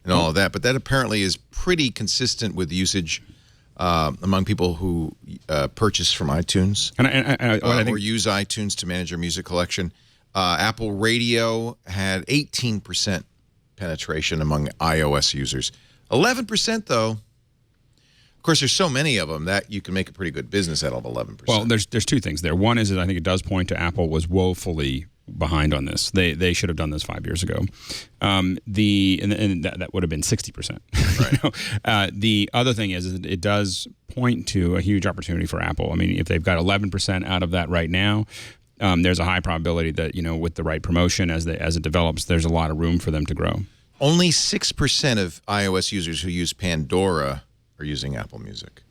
all of that. But that apparently is pretty consistent with usage among people who purchase from iTunes or use iTunes to manage their music collection. Apple Radio had 18% penetration among iOS users. 11%, though. Of course, there's so many of them that you can make a pretty good business out of 11%. Well, there's two things there. One is that I think it does point to Apple was woefully behind on this. They should have done this 5 years ago. And that would have been 60%. Right. The other thing is that it does point to a huge opportunity for Apple. I mean, if they've got 11% out of that right now, there's a high probability that, with the right promotion as it develops, there's a lot of room for them to grow. Only 6% of iOS users who use Pandora are using Apple Music.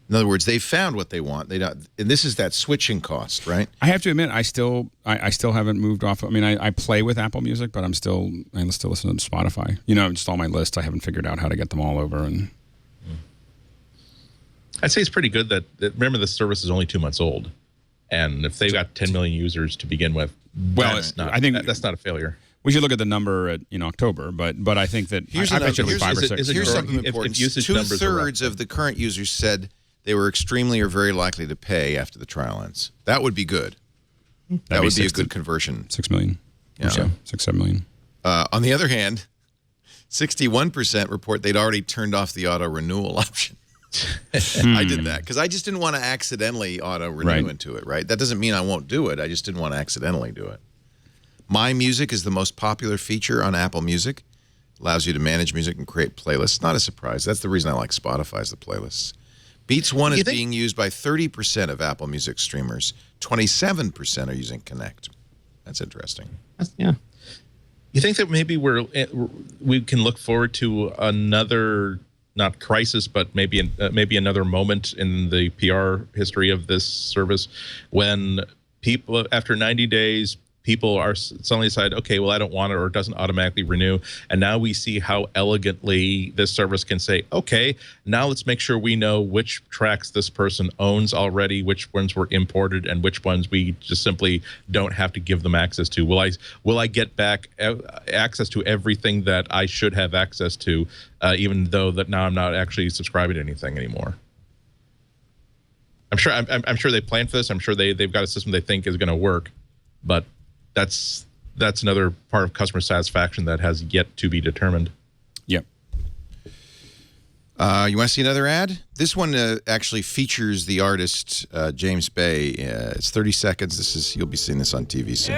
In other words, they found what they want. They don't, and this is that switching cost, right? I have to admit, I still haven't moved off. I mean, I play with Apple Music, but I still listen to Spotify. Just all my lists. I haven't figured out how to get them all over. And I'd say it's pretty good that remember, the service is only 2 months old, and if they've got 10 million users to begin with, I think that's not a failure. We should look at the number in October, but I think that here's something important. Two-thirds of the current users said they were extremely or very likely to pay after the trial ends. That would be good. That would be a good conversion. 6 million. Yeah. So 6-7 million. On the other hand, 61% report they'd already turned off the auto renewal option. I did that because I just didn't want to accidentally auto renew into it, right? That doesn't mean I won't do it. I just didn't want to accidentally do it. My Music is the most popular feature on Apple Music. Allows you to manage music and create playlists. Not a surprise. That's the reason I like Spotify, is the playlists. Beats One is being used by 30% of Apple Music streamers. 27% are using Connect. That's interesting. Yeah. You think that maybe we can look forward to another, not crisis, but maybe another moment in the PR history of this service when people, after 90 days, people are suddenly decide, okay, well, I don't want it, or it doesn't automatically renew. And now we see how elegantly this service can say, okay, now let's make sure we know which tracks this person owns already, which ones were imported, and which ones we just simply don't have to give them access to. Will I get back access to everything that I should have access to, even though that now I'm not actually subscribing to anything anymore? I'm sure they planned for this. I'm sure they've got a system they think is going to work, but that's another part of customer satisfaction that has yet to be determined. Yep. You want to see another ad? This one actually features the artist James Bay. It's 30 seconds. You'll be seeing this on TV soon.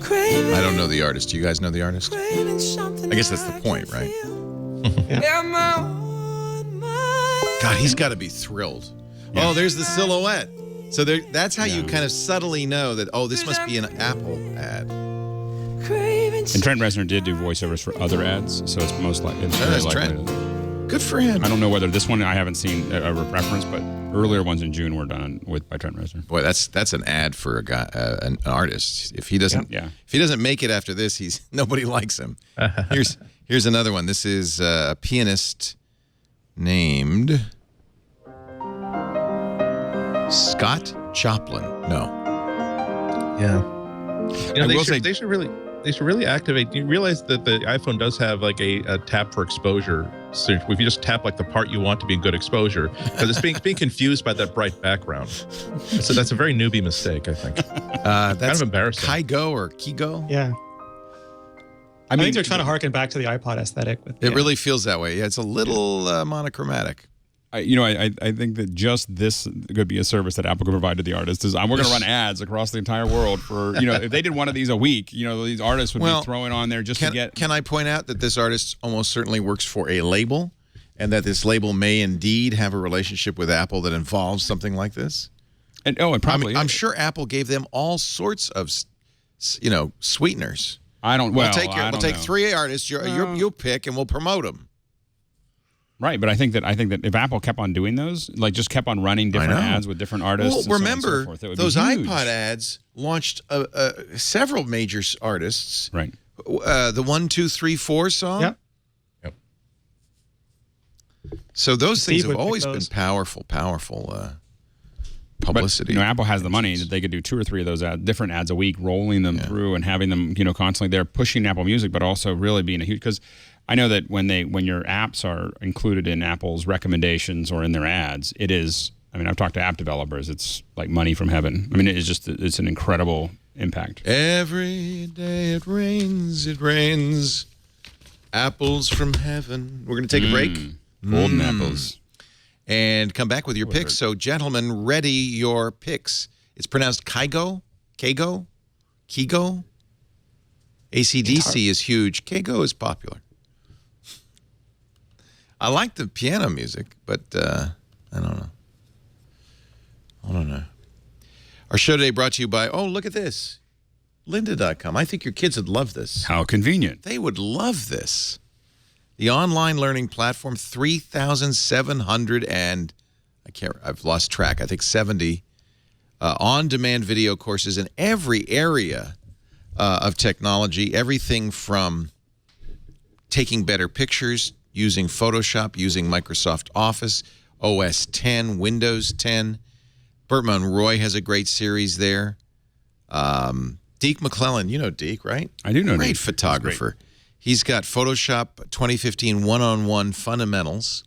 I don't know the artist. Do you guys know the artist? I guess that's the point, right? God, he's got to be thrilled. Yeah. Oh, there's the silhouette. So that's how you kind of subtly know that, oh, this must be an Apple ad. And Trent Reznor did do voiceovers for other ads, so it's most likely. That's Trent. Good for him. I don't know whether this one, I haven't seen a reference, but earlier ones in June were done by Trent Reznor. Boy, that's an ad for a guy, an artist. If he doesn't, if he doesn't make it after this, nobody likes him. Here's another one. This is a pianist named Scott Joplin. No. Yeah. They should really activate. You realize that the iPhone does have like a tap for exposure. So if you just tap like the part you want to be in good exposure, because it's being confused by that bright background. So that's a very newbie mistake, I think. That's kind of embarrassing. Kygo or Kigo? Yeah. I think they're trying to harken back to the iPod aesthetic. It really feels that way. Yeah, it's a little monochromatic. I think that just this could be a service that Apple could provide to the artists. We're going to run ads across the entire world for, if they did one of these a week, these artists would be throwing on there just to get. Can I point out that this artist almost certainly works for a label, and that this label may indeed have a relationship with Apple that involves something like this? And probably. I'm sure Apple gave them all sorts of, sweeteners. I don't. We'll take 3 artists. You'll pick, and we'll promote them. Right, but I think that if Apple kept on doing those, like just kept on running different ads with different artists, well, remember and so on and so forth, those iPod ads launched several major artists. Right. The 1, 2, 3, 4 song. Yep. So those things have always been powerful publicity. But, Apple has the money that they could do 2 or 3 of those different ads a week, rolling them through and having them, constantly there, pushing Apple Music, but also really being a huge, because I know that when your apps are included in Apple's recommendations or in their ads, it is. I mean, I've talked to app developers. It's like money from heaven. I mean, it's an incredible impact. Every day it rains, apples from heaven. We're going to take a break. Golden apples. And come back with your picks. So, gentlemen, ready your picks. It's pronounced Kygo. AC/DC is huge. Kygo is popular. I like the piano music, but I don't know. Our show today brought to you by, look at this, lynda.com. I think your kids would love this. How convenient. They would love this. The online learning platform, 3,700 and I've lost track. I think 70 on-demand video courses in every area of technology. Everything from taking better pictures, using Photoshop, using Microsoft Office, OS 10, Windows 10. Burt Monroy has a great series there. Deke McClellan, you know Deke, right? I do know Deke. Great photographer. He's got Photoshop 2015 one-on-one fundamentals.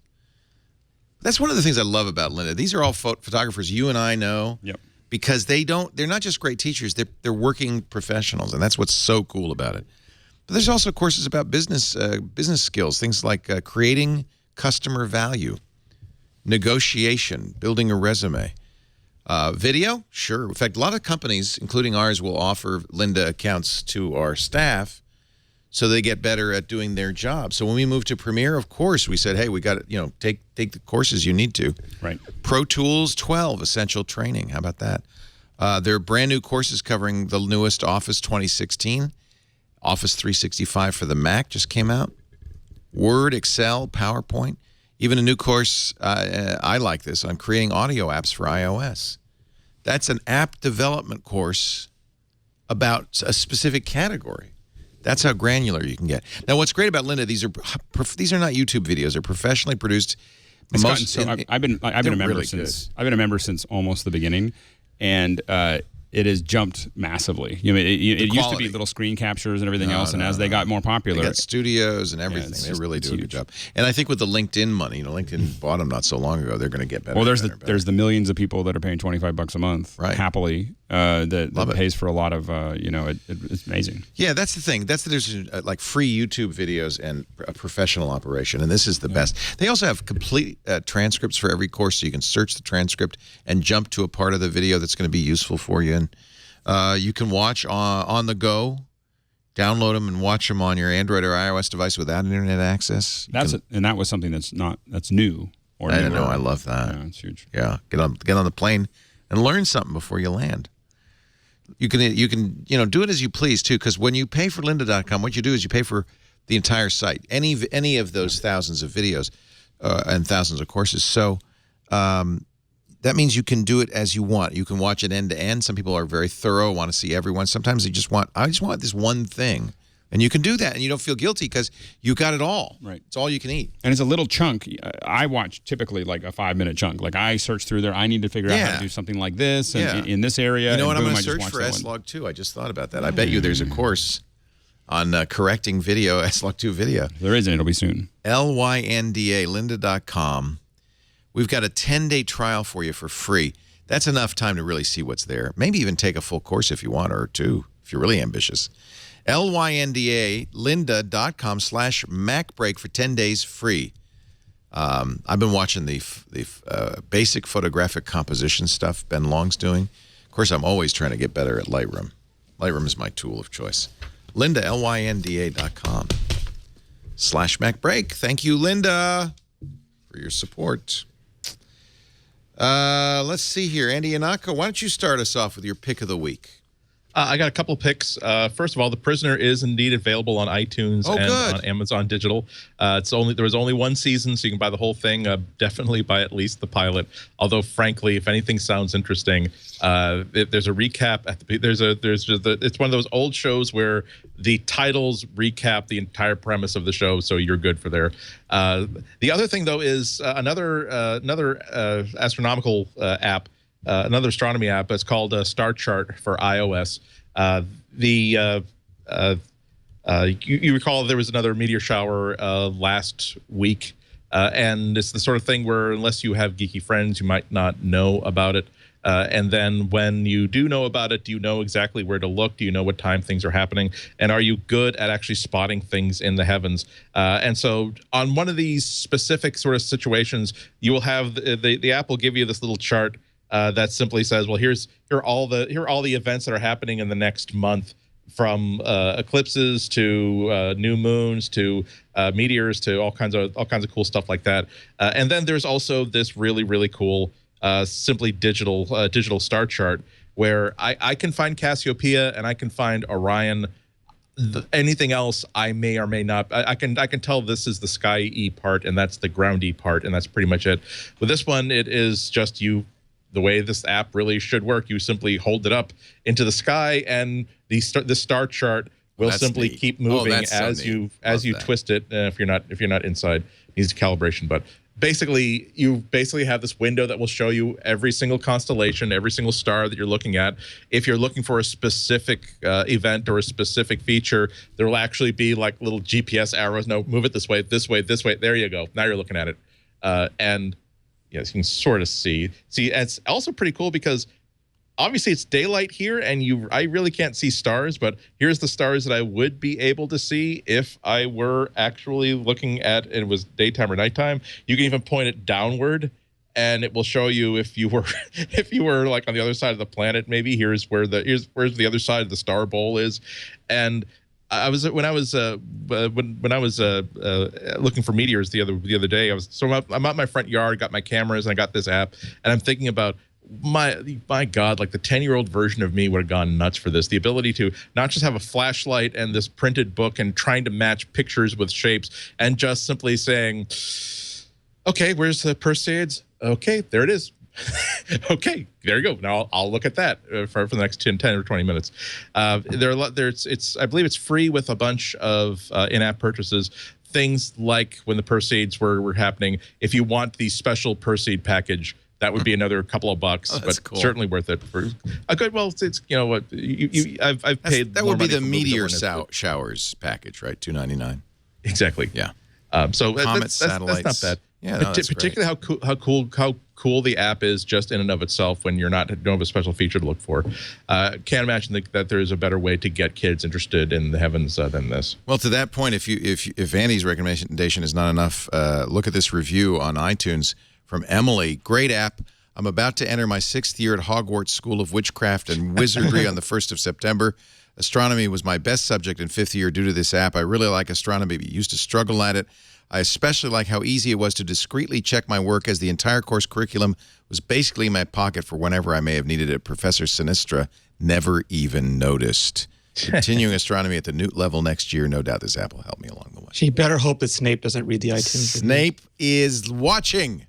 That's one of the things I love about Lynda. These are all photographers you and I know. Yep. Because they're not just great teachers, they're working professionals, and that's what's so cool about it. But there's also courses about business skills, things like creating customer value, negotiation, building a resume. Video, sure. In fact, a lot of companies, including ours, will offer Lynda accounts to our staff so they get better at doing their job. So when we moved to Premiere, of course, we said, hey, we got to, take the courses you need to. Right. Pro Tools 12, essential training. How about that? There are brand new courses covering the newest Office 2016. Office 365 for the Mac just came out. Word, Excel, PowerPoint. Even a new course, I like this, on creating audio apps for iOS. That's an app development course about a specific category. That's how granular you can get. Now, what's great about Lynda, these are not YouTube videos. They're professionally produced. I've been a member since almost the beginning, and it has jumped massively. It used to be little screen captures and everything else, and as they got more popular, they got studios and everything. They really do a good job. And I think with the LinkedIn money, LinkedIn bought them not so long ago. They're going to get better. Well, there's the millions of people that are paying $25 a month happily that pays for a lot of it's amazing. Yeah, that's the thing. That's the difference, like free YouTube videos and a professional operation, and this is the best. They also have complete transcripts for every course, so you can search the transcript and jump to a part of the video that's going to be useful for you. And you can watch on the go, download them and watch them on your Android or iOS device without internet access. And that was something that's new. I know. I love that. Yeah, it's huge. Yeah, get on the plane and learn something before you land. You can do it as you please too, because when you pay for lynda.com, what you do is you pay for the entire site, any of those thousands of videos and thousands of courses. So that means you can do it as you want. You can watch it end to end. Some people are very thorough, want to see everyone. Sometimes they I just want this one thing. And you can do that, and you don't feel guilty because you got it all. Right. It's all you can eat. And it's a little chunk. I watch typically like a 5-minute chunk. Like I search through there. I need to figure out how to do something like this and in this area. You know what? I'm going to search for S-Log2. I just thought about that. I bet you there's a course on correcting video, S-Log2 video. If there isn't, it'll be soon. LYNDA, lynda.com. We've got a 10-day trial for you for free. That's enough time to really see what's there. Maybe even take a full course if you want, or 2 if you're really ambitious. LYNDA, lynda.com/MacBreak for 10 days free. I've been watching the basic photographic composition stuff Ben Long's doing. Of course, I'm always trying to get better at Lightroom. Lightroom is my tool of choice. Linda, lynda.com/MacBreak. Thank you, Linda, for your support. Let's see here. Andy Ihnatko, why don't you start us off with your pick of the week? I got a couple of picks. First of all, The Prisoner is indeed available on iTunes and on Amazon Digital. There was only one season, so you can buy the whole thing. Definitely buy at least the pilot. Although, frankly, if anything sounds interesting, there's a recap at the. It's one of those old shows where the titles recap the entire premise of the show, so you're good for there. The other thing, though, is another astronomical app. Another astronomy app. It's called Star Chart for iOS. You recall there was another meteor shower last week, and it's the sort of thing where unless you have geeky friends, you might not know about it. And then when you do know about it, do you know exactly where to look? Do you know what time things are happening? And are you good at actually spotting things in the heavens? And so on one of these specific sort of situations, you will have the app will give you this little chart that simply says, well, here are all the events that are happening in the next month, from eclipses to new moons to meteors to all kinds of cool stuff like that. And then there's also this really, really cool simply digital star chart where I can find Cassiopeia and I can find Orion. Anything else I may or may not. I can tell this is the sky-y part and that's the ground-y part, and that's pretty much it. With this one, it is just you. The way this app really should work, you simply hold it up into the sky, and the star chart will simply keep moving as you twist it. If you're not inside, needs calibration. But basically, you have this window that will show you every single constellation, every single star that you're looking at. If you're looking for a specific event or a specific feature, there will actually be like little GPS arrows. No, move it this way, this way, this way. There you go. Now you're looking at it, and yes, you can sort of see. It's also pretty cool because obviously it's daylight here, and I really can't see stars, but here's the stars that I would be able to see if I were actually looking at it was daytime or nighttime. You can even point it downward, and it will show you if you were like on the other side of the planet. Maybe here's where the other side of the star bowl is, and when I was looking for meteors the other day, I'm out in my front yard, got my cameras, and I got this app, and I'm thinking about my God, like the 10-year-old version of me would have gone nuts for this. The ability to not just have a flashlight and this printed book and trying to match pictures with shapes, and just simply saying, okay, where's the Perseids? Okay, there it is. Okay, there you go. Now I'll look at that for the next 10 or 20 minutes. I believe it's free with a bunch of in-app purchases. Things like when the Perseids were happening, if you want the special Perseid package, that would be another couple of bucks, but cool. Certainly worth it for a good. Well, it's you know what I've paid. That would be the meteor showers package, right? $2.99. Exactly. Yeah. So comets, satellites. That's not bad. Yeah, no, particularly how cool the app is just in and of itself when you don't have a special feature to look for. Can't imagine that there's a better way to get kids interested in the heavens than this. Well, to that point, if Andy's recommendation is not enough, look at this review on iTunes from Emily. Great app. I'm about to enter my 6th year at Hogwarts School of Witchcraft and Wizardry on the 1st of September. Astronomy was my best subject in 5th year due to this app. I really like astronomy, but used to struggle at it. I especially like how easy it was to discreetly check my work, as the entire course curriculum was basically in my pocket for whenever I may have needed it. Professor Sinistra never even noticed. Continuing astronomy at the Newt level next year. No doubt this app will help me along the way. She better hope that Snape doesn't read the iTunes. Snape is watching.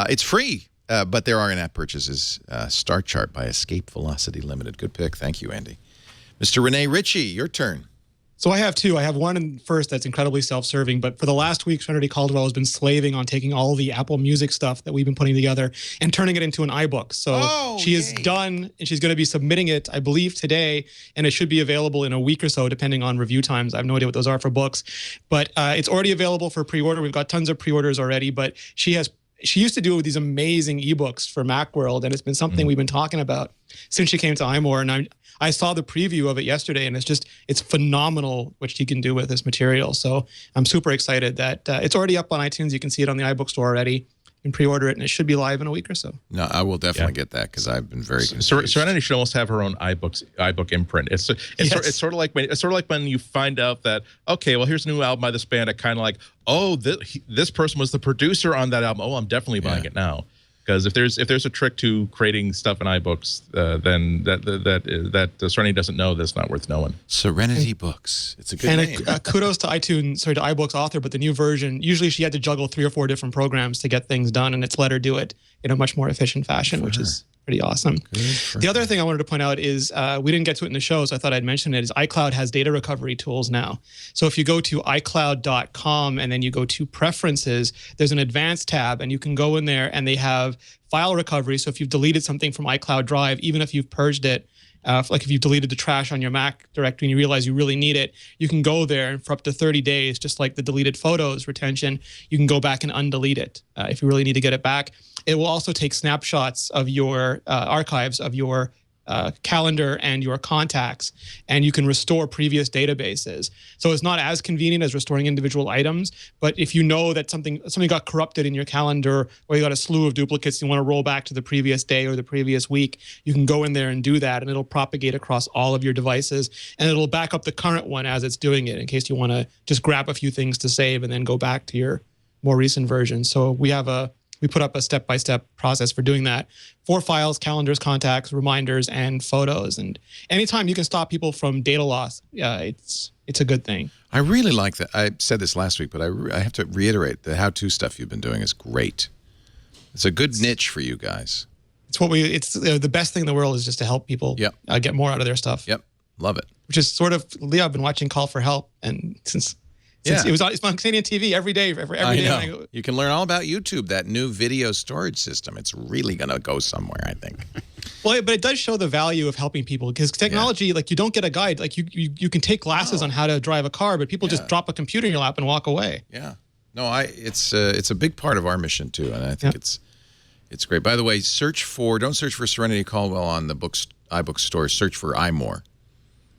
It's free, but there are in-app purchases. Star Chart by Escape Velocity Limited. Good pick. Thank you, Andy. Mr. Rene Ritchie, your turn. So I have two. I have one first that's incredibly self-serving, but for the last week, Trinity Caldwell has been slaving on taking all the Apple Music stuff that we've been putting together and turning it into an iBook. So she is done, and she's going to be submitting it, I believe, today, and it should be available in a week or so, depending on review times. I have no idea what those are for books, but it's already available for pre-order. We've got tons of pre-orders already, but she has she used to do these amazing ebooks for Macworld, and it's been something we've been talking about since she came to iMore. And I saw the preview of it yesterday, and it's phenomenal what she can do with this material. So I'm super excited that it's already up on iTunes. You can see it on the iBook store already. And pre-order it, and it should be live in a week or so. No, I will definitely get that because I've been very confused. Serenity should almost have her own iBook imprint. It's sort of like when you find out that, okay, well, here's a new album by this band. I kind of like, oh, this person was the producer on that album. Oh, I'm definitely buying it now. Because if there's a trick to creating stuff in iBooks, then that Serenity doesn't know, that's not worth knowing. Serenity Books. It's a good name. And kudos to iBooks author, but the new version, usually she had to juggle 3 or 4 different programs to get things done, and it's let her do it in a much more efficient fashion, which is pretty awesome. The other thing I wanted to point out is, we didn't get to it in the show, so I thought I'd mention it, is iCloud has data recovery tools now. So if you go to iCloud.com and then you go to Preferences, there's an Advanced tab, and you can go in there and they have file recovery. So if you've deleted something from iCloud Drive, even if you've purged it, like if you've deleted the trash on your Mac directory and you realize you really need it, you can go there and for up to 30 days, just like the deleted photos retention, you can go back and undelete it if you really need to get it back. It will also take snapshots of your archives of your calendar and your contacts, and you can restore previous databases. So it's not as convenient as restoring individual items, but if you know that something got corrupted in your calendar, or you got a slew of duplicates, you want to roll back to the previous day or the previous week, you can go in there and do that, and it'll propagate across all of your devices, and it'll back up the current one as it's doing it in case you want to just grab a few things to save and then go back to your more recent version. So we put up a step-by-step process for doing that for files, calendars, contacts, reminders, and photos. And anytime you can stop people from data loss, it's a good thing. I really like that. I said this last week, but I have to reiterate the how-to stuff you've been doing is great. It's a good niche for you guys. It's the best thing in the world is just to help people get more out of their stuff. Yep, love it. Which is sort of, I've been watching Call for Help, and since it's on Canadian TV every day. Every day. You can learn all about YouTube, that new video storage system. It's really going to go somewhere, I think. Well, but it does show the value of helping people, because technology, like, you don't get a guide. Like, you can take classes on how to drive a car, but people just drop a computer in your lap and walk away. Yeah. No, it's a big part of our mission too, and I think it's great. By the way, don't search for Serenity Caldwell on the iBook store. Search for iMore.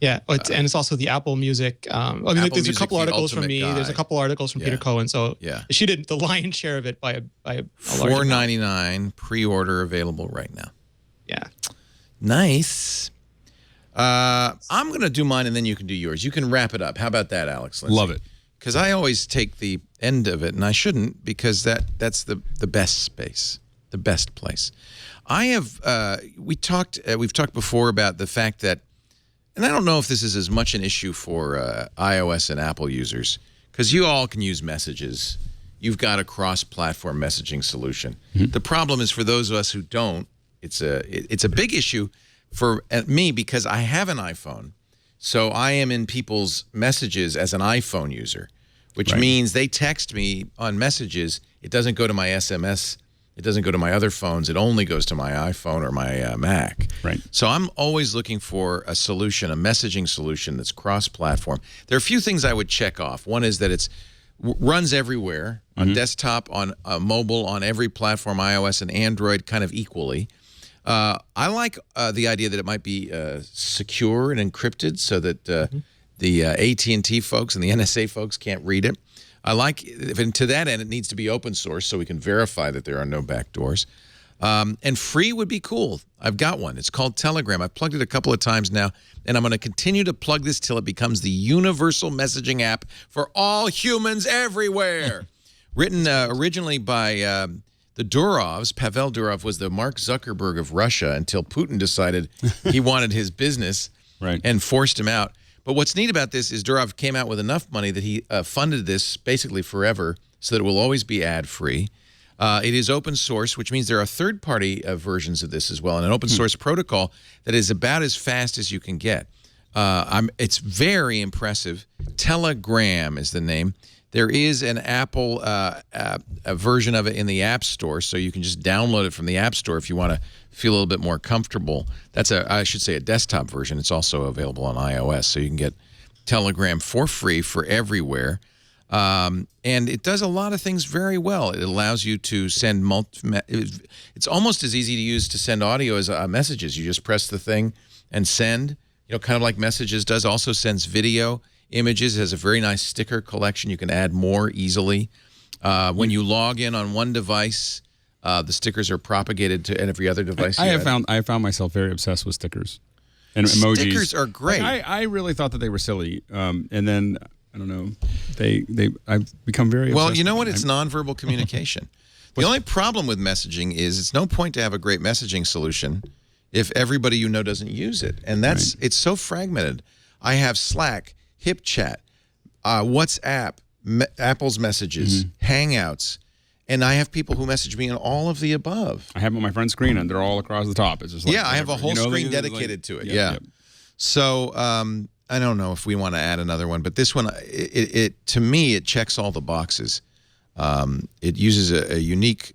Yeah, and it's also the Apple Music. There's a couple articles from me. There's a couple articles from Peter Cohen. So she did the lion's share of it by a $4.99 pre-order available right now. Yeah, nice. I'm gonna do mine, and then you can do yours. You can wrap it up. How about that, Alex? Love it. Because I always take the end of it, and I shouldn't, because that's the best space, the best place. We've talked before about the fact that. And I don't know if this is as much an issue for iOS and Apple users, because you all can use messages. You've got a cross-platform messaging solution. The problem is for those of us who don't, it's a big issue for me, because I have an iPhone. So I am in people's messages as an iPhone user, which means they text me on messages. It doesn't go to my SMS. It doesn't go to my other phones. It only goes to my iPhone or my Mac. Right. So I'm always looking for a solution, a messaging solution that's cross-platform. There are a few things I would check off. One is that it runs everywhere, on desktop, on mobile, on every platform, iOS and Android, kind of equally. I like the idea that it might be secure and encrypted, so that the AT&T folks and the NSA folks can't read it. I like, and to that end, it needs to be open source so we can verify that there are no backdoors. And free would be cool. I've got one. It's called Telegram. I've plugged it a couple of times now, and I'm going to continue to plug this till it becomes the universal messaging app for all humans everywhere. Written originally by the Durovs. Pavel Durov was the Mark Zuckerberg of Russia until Putin decided he wanted his business and forced him out. But what's neat about this is Durov came out with enough money that he funded this basically forever so that it will always be ad-free. It is open source, which means there are third-party versions of this as well, and an open source protocol that is about as fast as you can get. It's very impressive. Telegram is the name. There is an Apple a version of it in the App Store, so you can just download it from the App Store if you want to feel a little bit more comfortable. That's I should say a desktop version. It's also available on iOS, so you can get Telegram for free for everywhere. And it does a lot of things very well. It allows you to send it's almost as easy to use to send audio as messages. You just press the thing and send, kind of like Messages does. Also sends video, images. It has a very nice sticker collection. You can add more easily. When you log in on one device, the stickers are propagated to every other device. I have found myself very obsessed with stickers and emojis. Stickers are great. I really thought that they were silly, and then I don't know. I've become very well. obsessed You know what? It's nonverbal communication. The only problem with messaging is it's no point to have a great messaging solution if everybody doesn't use it, and it's so fragmented. I have Slack, HipChat, WhatsApp, Apple's Messages, Hangouts, and I have people who message me on all of the above. I have them on my front screen, and they're all across the top. It's just like I have a whole screen dedicated to it. Yeah. So I don't know if we want to add another one, but this one, to me, it checks all the boxes. It uses a unique,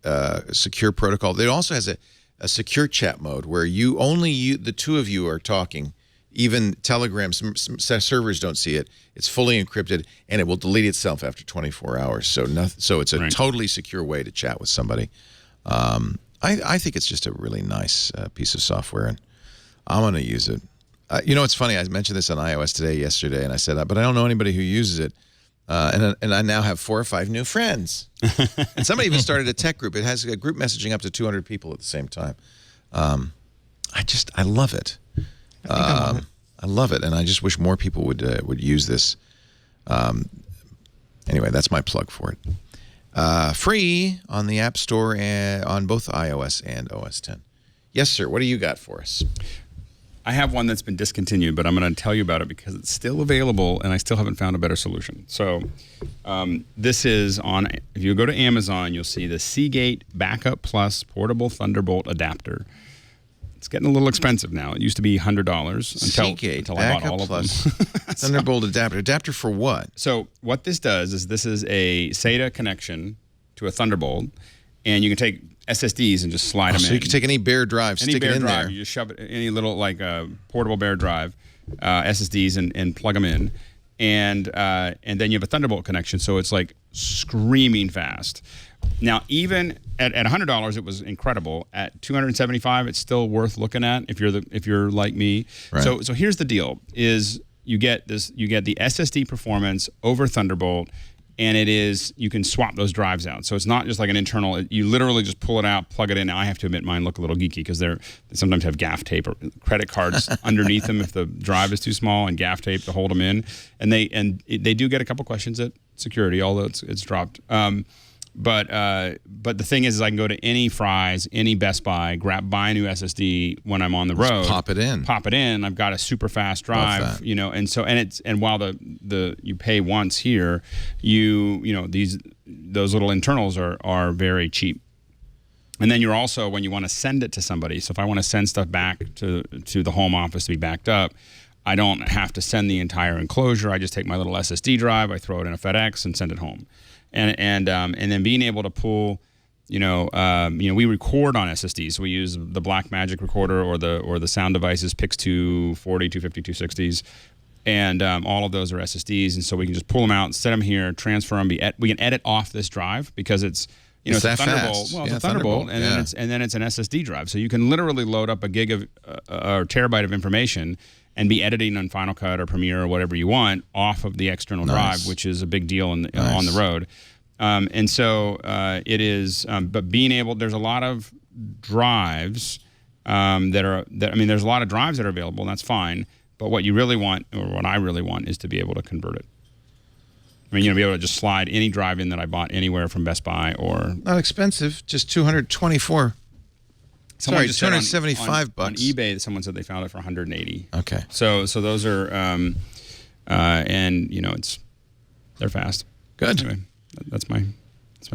secure protocol. It also has a secure chat mode where the two of you are talking. Even Telegram, some servers don't see it. It's fully encrypted, and it will delete itself after 24 hours. So it's a totally secure way to chat with somebody. I think it's just a really nice piece of software, and I'm going to use it. It's funny. I mentioned this on iOS yesterday, and I said, but I don't know anybody who uses it. And I now have 4 or 5 new friends. And somebody even started a tech group. It has a group messaging up to 200 people at the same time. I love it. I love it, and I just wish more people would use this. Anyway, that's my plug for it. Free on the App Store and on both iOS and OS X. Yes, sir. What do you got for us? I have one that's been discontinued, but I'm going to tell you about it because it's still available, and I still haven't found a better solution. So this is if you go to Amazon, you'll see the Seagate Backup Plus Portable Thunderbolt Adapter. It's getting a little expensive now. It used to be $100 until I bought all of them. Thunderbolt adapter. Adapter for what? So what this does is this is a SATA connection to a Thunderbolt, and you can take SSDs and just slide them in. So you can take any bare drive, stick it in there. You just shove it any little portable bare drive SSDs and plug them in, and then you have a Thunderbolt connection. So it's like screaming fast. Now, even at $100, it was incredible. At $275, it's still worth looking at if you're like me. Right. So here's the deal: is you get the SSD performance over Thunderbolt, and you can swap those drives out. So it's not just like an internal. You literally just pull it out, plug it in. Now, I have to admit, mine look a little geeky because they sometimes have gaff tape or credit cards underneath them if the drive is too small, and gaff tape to hold them in. And they do get a couple questions at security, although it's dropped. But the thing is I can go to any Fry's, any Best Buy, buy a new SSD when I'm on the road. Just pop it in. I've got a super fast drive, and while you pay once here, those little internals are very cheap. And then you're also, when you want to send it to somebody, so if I want to send stuff back to the home office to be backed up, I don't have to send the entire enclosure. I just take my little SSD drive, I throw it in a FedEx and send it home. And then being able to pull, we record on SSDs. So we use the Blackmagic recorder or the sound devices, Pix 240, 250, 260s, and all of those are SSDs. And so we can just pull them out, set them here, transfer them. We can edit off this drive because it's a Thunderbolt. Fast. Well, it's a Thunderbolt, and then it's an SSD drive. So you can literally load up a gig of or terabyte of information and be editing on Final Cut or Premiere or whatever you want off of the external drive, which is a big deal on the road. And so it is, but being able, there's a lot of drives there's a lot of drives that are available, and that's fine. But what you really want, or what I really want, is to be able to convert it. Be able to just slide any drive in that I bought anywhere from Best Buy or... Not expensive, just $224. Sorry, $275 on eBay. Someone said they found it for $180. Okay. So those are, they're fast. Good. Anyway, that's my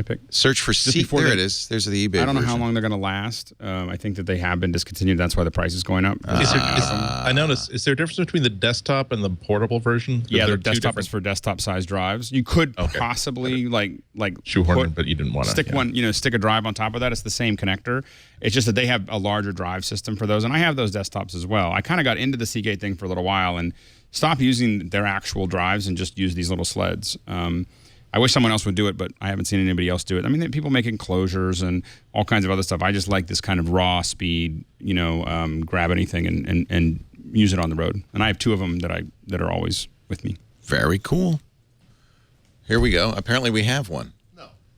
pick. Search for there it is. There's the eBay. I don't know how long they're going to last. I think that they have been discontinued. That's why the price is going up. I noticed. Is there a difference between the desktop and the portable version? Yeah, the desktop is for desktop size drives. You could possibly like shoehorn, but you didn't want to stick a drive on top of that. It's the same connector. It's just that they have a larger drive system for those, and I have those desktops as well. I kind of got into the Seagate thing for a little while and stopped using their actual drives and just use these little sleds. I wish someone else would do it, but I haven't seen anybody else do it. I mean, people make enclosures and all kinds of other stuff. I just like this kind of raw speed, grab anything and use it on the road. And I have 2 of them that are always with me. Very cool. Here we go. Apparently we have one.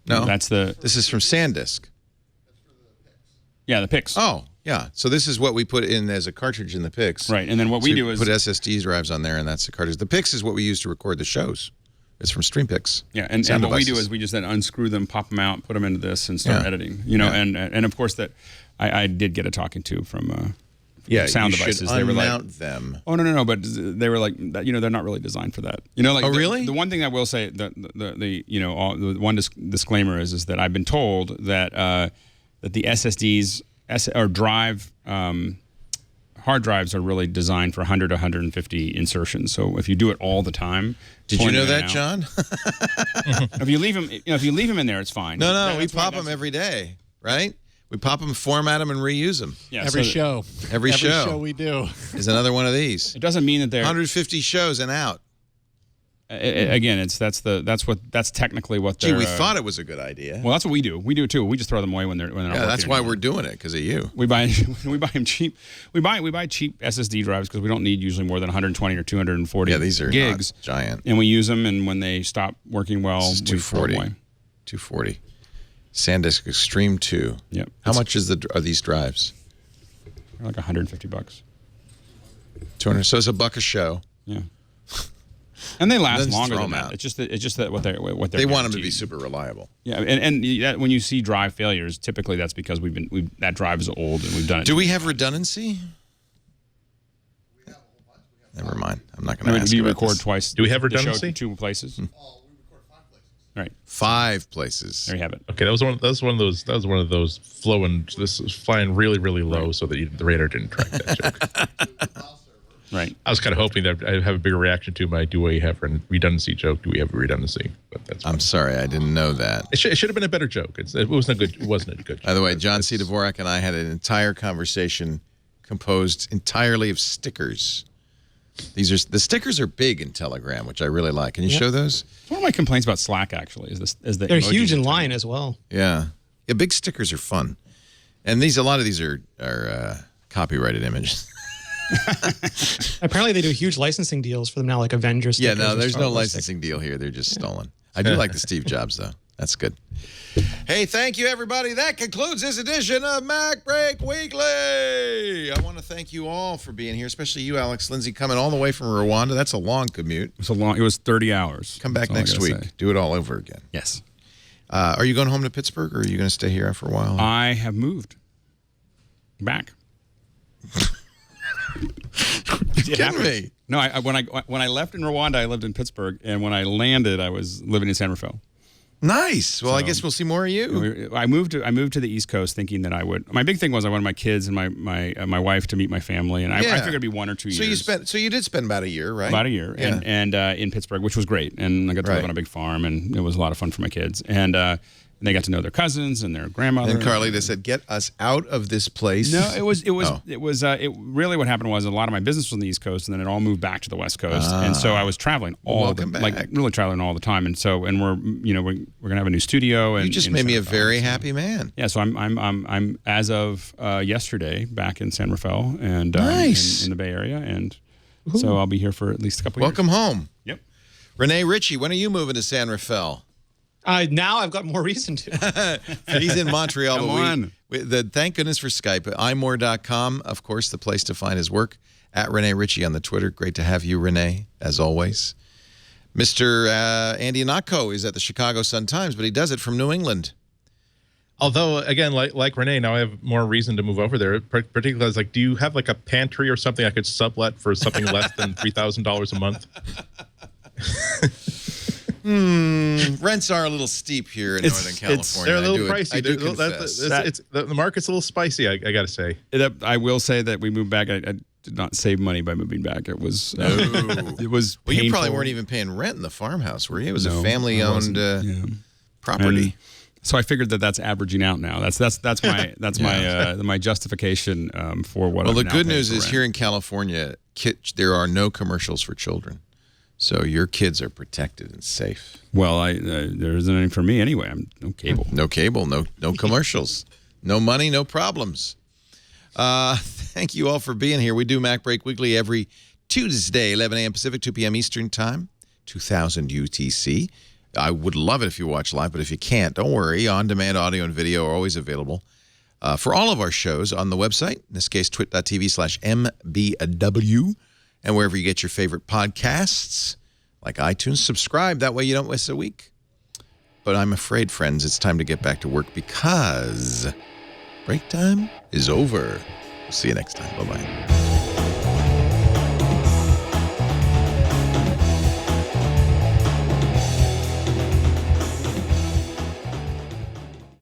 No. This is from SanDisk. Yeah, the picks. Oh, yeah. So this is what we put in as a cartridge in the picks. Right, and then what we do is put SSD drives on there, and that's the cartridge. The picks is what we use to record the shows. It's from StreamPicks. Yeah, and what we do is we just then unscrew them, pop them out, put them into this, and start editing. And of course that I did get a talking to from sound devices. They were like them. Oh no, but they were like they're not really designed for that. Really? The one thing I will say the one disclaimer is that I've been told that that the SSDs or drive hard drives are really designed for 100 to 150 insertions. So if you do it all the time, did you know that, John? If you leave them in there, it's fine. No, we pop them every day, right? We pop them, format them, and reuse them. Yeah, every show we do is another one of these. It doesn't mean that they're 150 shows and out. Again, that's technically what they're. Gee, we thought it was a good idea. Well, that's what we do. We do it too. We just throw them away when they're not working. Yeah, that's why we're doing it, because of you. We buy them cheap. We buy cheap SSD drives because we don't need usually more than 120 or 240. Yeah, these are gigs, not giant. And we use them, and when they stop working well, this is 240. 240. SanDisk Extreme 2. Yep. How much are these drives? They're like $150. 200. So it's $1 a show. Yeah. And they last longer than that. It's just that what they're they want them to be super reliable. Yeah, and when you see drive failures, typically that's because that drive is old and we've done it. Do we have redundancy? Never mind. I'm not going to ask you. Do we record this. twice? Do we have redundancy? 2 places. Hmm. Right. 5 places. There you have it. Okay, that was one of those flowing. This was flying really, really low, so that the radar didn't track that joke. Right. I was kind of hoping that I'd have a bigger reaction to my "Do we have a redundancy" joke? Do we have a redundancy? But I'm sorry, I didn't know that. It should have been a better joke. It wasn't a good. It wasn't a good joke. By the way, John C. Dvorak and I had an entire conversation composed entirely of stickers. The stickers are big in Telegram, which I really like. Can you show those? One of my complaints about Slack actually is they're huge in line as well. Yeah, big stickers are fun, and a lot of these are copyrighted images. Apparently, they do huge licensing deals for them now, like Avengers. Yeah, no, there's no licensing deal here. They're just stolen. I do like the Steve Jobs though. That's good. Hey, thank you, everybody. That concludes this edition of MacBreak Weekly. I want to thank you all for being here, especially you, Alex. Lindsay, coming all the way from Rwanda. That's a long commute. It was 30 hours. Come back next week. Say. Do it all over again. Yes. Are you going home to Pittsburgh, or are you going to stay here for a while? I have moved back. You're kidding me? No, when I left in Rwanda, I lived in Pittsburgh, and when I landed, I was living in San Rafael. Nice. Well, I guess we'll see more of you. I moved to the East Coast thinking that I would. My big thing was I wanted my kids and my wife to meet my family, and I figured it'd be 1 or 2 years. So you did spend about a year, right? About a year, yeah. and in Pittsburgh, which was great, and I got to live on a big farm, and it was a lot of fun for my kids, and they got to know their cousins and their grandmother. And Carlita said, "Get us out of this place." No, it really what happened was a lot of my business was on the East Coast, and then it all moved back to the West Coast, and so I was traveling really traveling all the time, and we're gonna have a new studio. And you just made me a very happy man. Yeah, so I'm as of yesterday back in San Rafael and nice. in the Bay Area, and so I'll be here for at least a couple of years. Welcome home. Yep. Rene, Ritchie, when are you moving to San Rafael? Now I've got more reason to. He's in Montreal. Come on. Thank goodness for Skype. imore.com, of course, the place to find his work. At Rene Ritchie on the Twitter. Great to have you, Rene, as always. Mr. Andy Ihnatko is at the Chicago Sun-Times, but he does it from New England. Although, again, like Rene, now I have more reason to move over there. Particularly, I was like, do you have like a pantry or something I could sublet for something less than $3,000 a month? Rents are a little steep here in Northern California. They're a little pricey. The market's a little spicy, I got to say. I will say that we moved back. I did not save money by moving back. It was it was well, painful. You probably weren't even paying rent in the farmhouse, were you? It was a family-owned property. And so I figured that's averaging out now. That's my justification for what. Well, the good news is here in California, there are no commercials for children. So your kids are protected and safe. Well, there isn't any for me anyway. No cable. No cable, no commercials. No money, no problems. Thank you all for being here. We do MacBreak Weekly every Tuesday, 11 a.m. Pacific, 2 p.m. Eastern Time, 2000 UTC. I would love it if you watch live, but if you can't, don't worry. On-demand audio and video are always available for all of our shows on the website, in this case, twit.tv/MBW, and wherever you get your favorite podcasts, like iTunes. Subscribe. That way you don't miss a week. But I'm afraid, friends, it's time to get back to work because break time is over. We'll see you next time. Bye-bye.